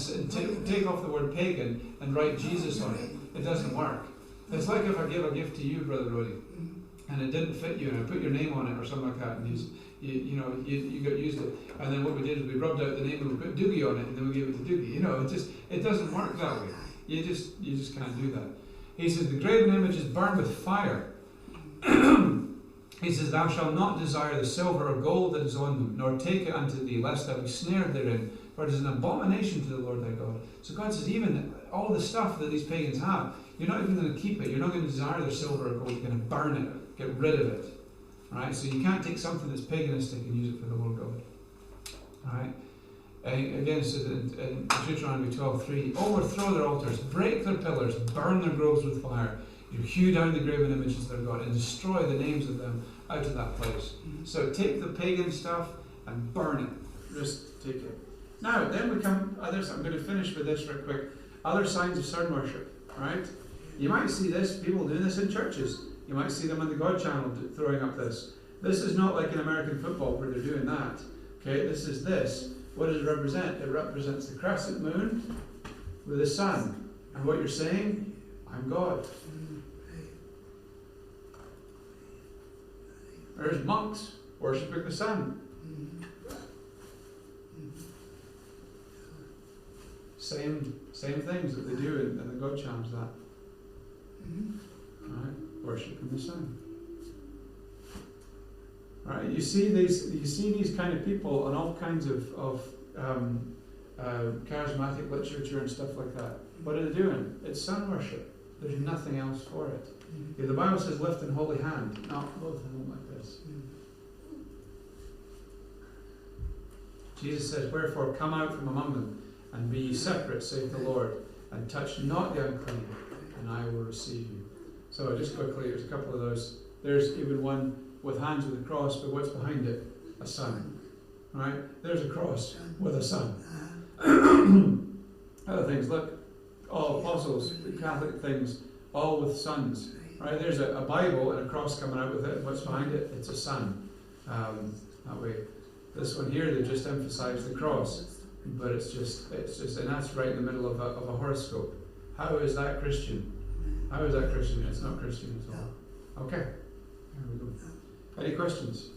take off the word pagan and write Jesus on it. It doesn't work. It's like if I give a gift to you, Brother Roddy, and it didn't fit you, and I put your name on it or something like that, and you got used it, and then what we did is we rubbed out the name and we put Doogie on it, and then we gave it to Doogie. You know, it doesn't work that way. You just can't do that. He says, "The graven image is burned with fire." He says, "Thou shalt not desire the silver or gold that is on them, nor take it unto thee, lest thou be snared therein, for it is an abomination to the Lord thy God." So God says, even all the stuff that these pagans have, you're not even going to keep it. You're not going to desire their silver or gold. You're going to burn it, get rid of it. Right? So you can't take something that's paganistic and use it for the Lord God. Right? And again, it says in Deuteronomy 12:3, "Overthrow their altars, break their pillars, burn their groves with fire. You hew down the graven images of their God and destroy the names of them out of that place." So take the pagan stuff and burn it. Just take it. Now, then we come, I'm going to finish with this real quick. Other signs of sun worship, right? You might see this, people doing this in churches. You might see them on the God channel throwing up this. This is not like in American football where they're doing that. Okay, this is this. What does it represent? It represents the crescent moon with the sun. And what you're saying, I'm God. There's monks worshipping the sun. Same things that they do in the God channels. That right, worshipping the sun. Right, you see these kind of people on all kinds of charismatic literature and stuff like that. What are they doing? It's sun worship. There's nothing else for it. Yeah, the Bible says lift an holy hand, not both of them like this. Jesus says, "Wherefore come out from among them, and be ye separate, saith the Lord, and touch not the unclean, and I will receive you." So just quickly, there's a couple of those. There's even one with hands with a cross, but what's behind it? A sun. Right? There's a cross with a sun. Other things, look, all apostles, Catholic things, all with suns. Right? There's a Bible and a cross coming out with it. What's behind it? It's a sun. That way. This one here, they just emphasise the cross, but it's just, and that's right in the middle of a horoscope. How is that Christian? How is that Christian? It's not Christian at all. Okay. There we go. Any questions?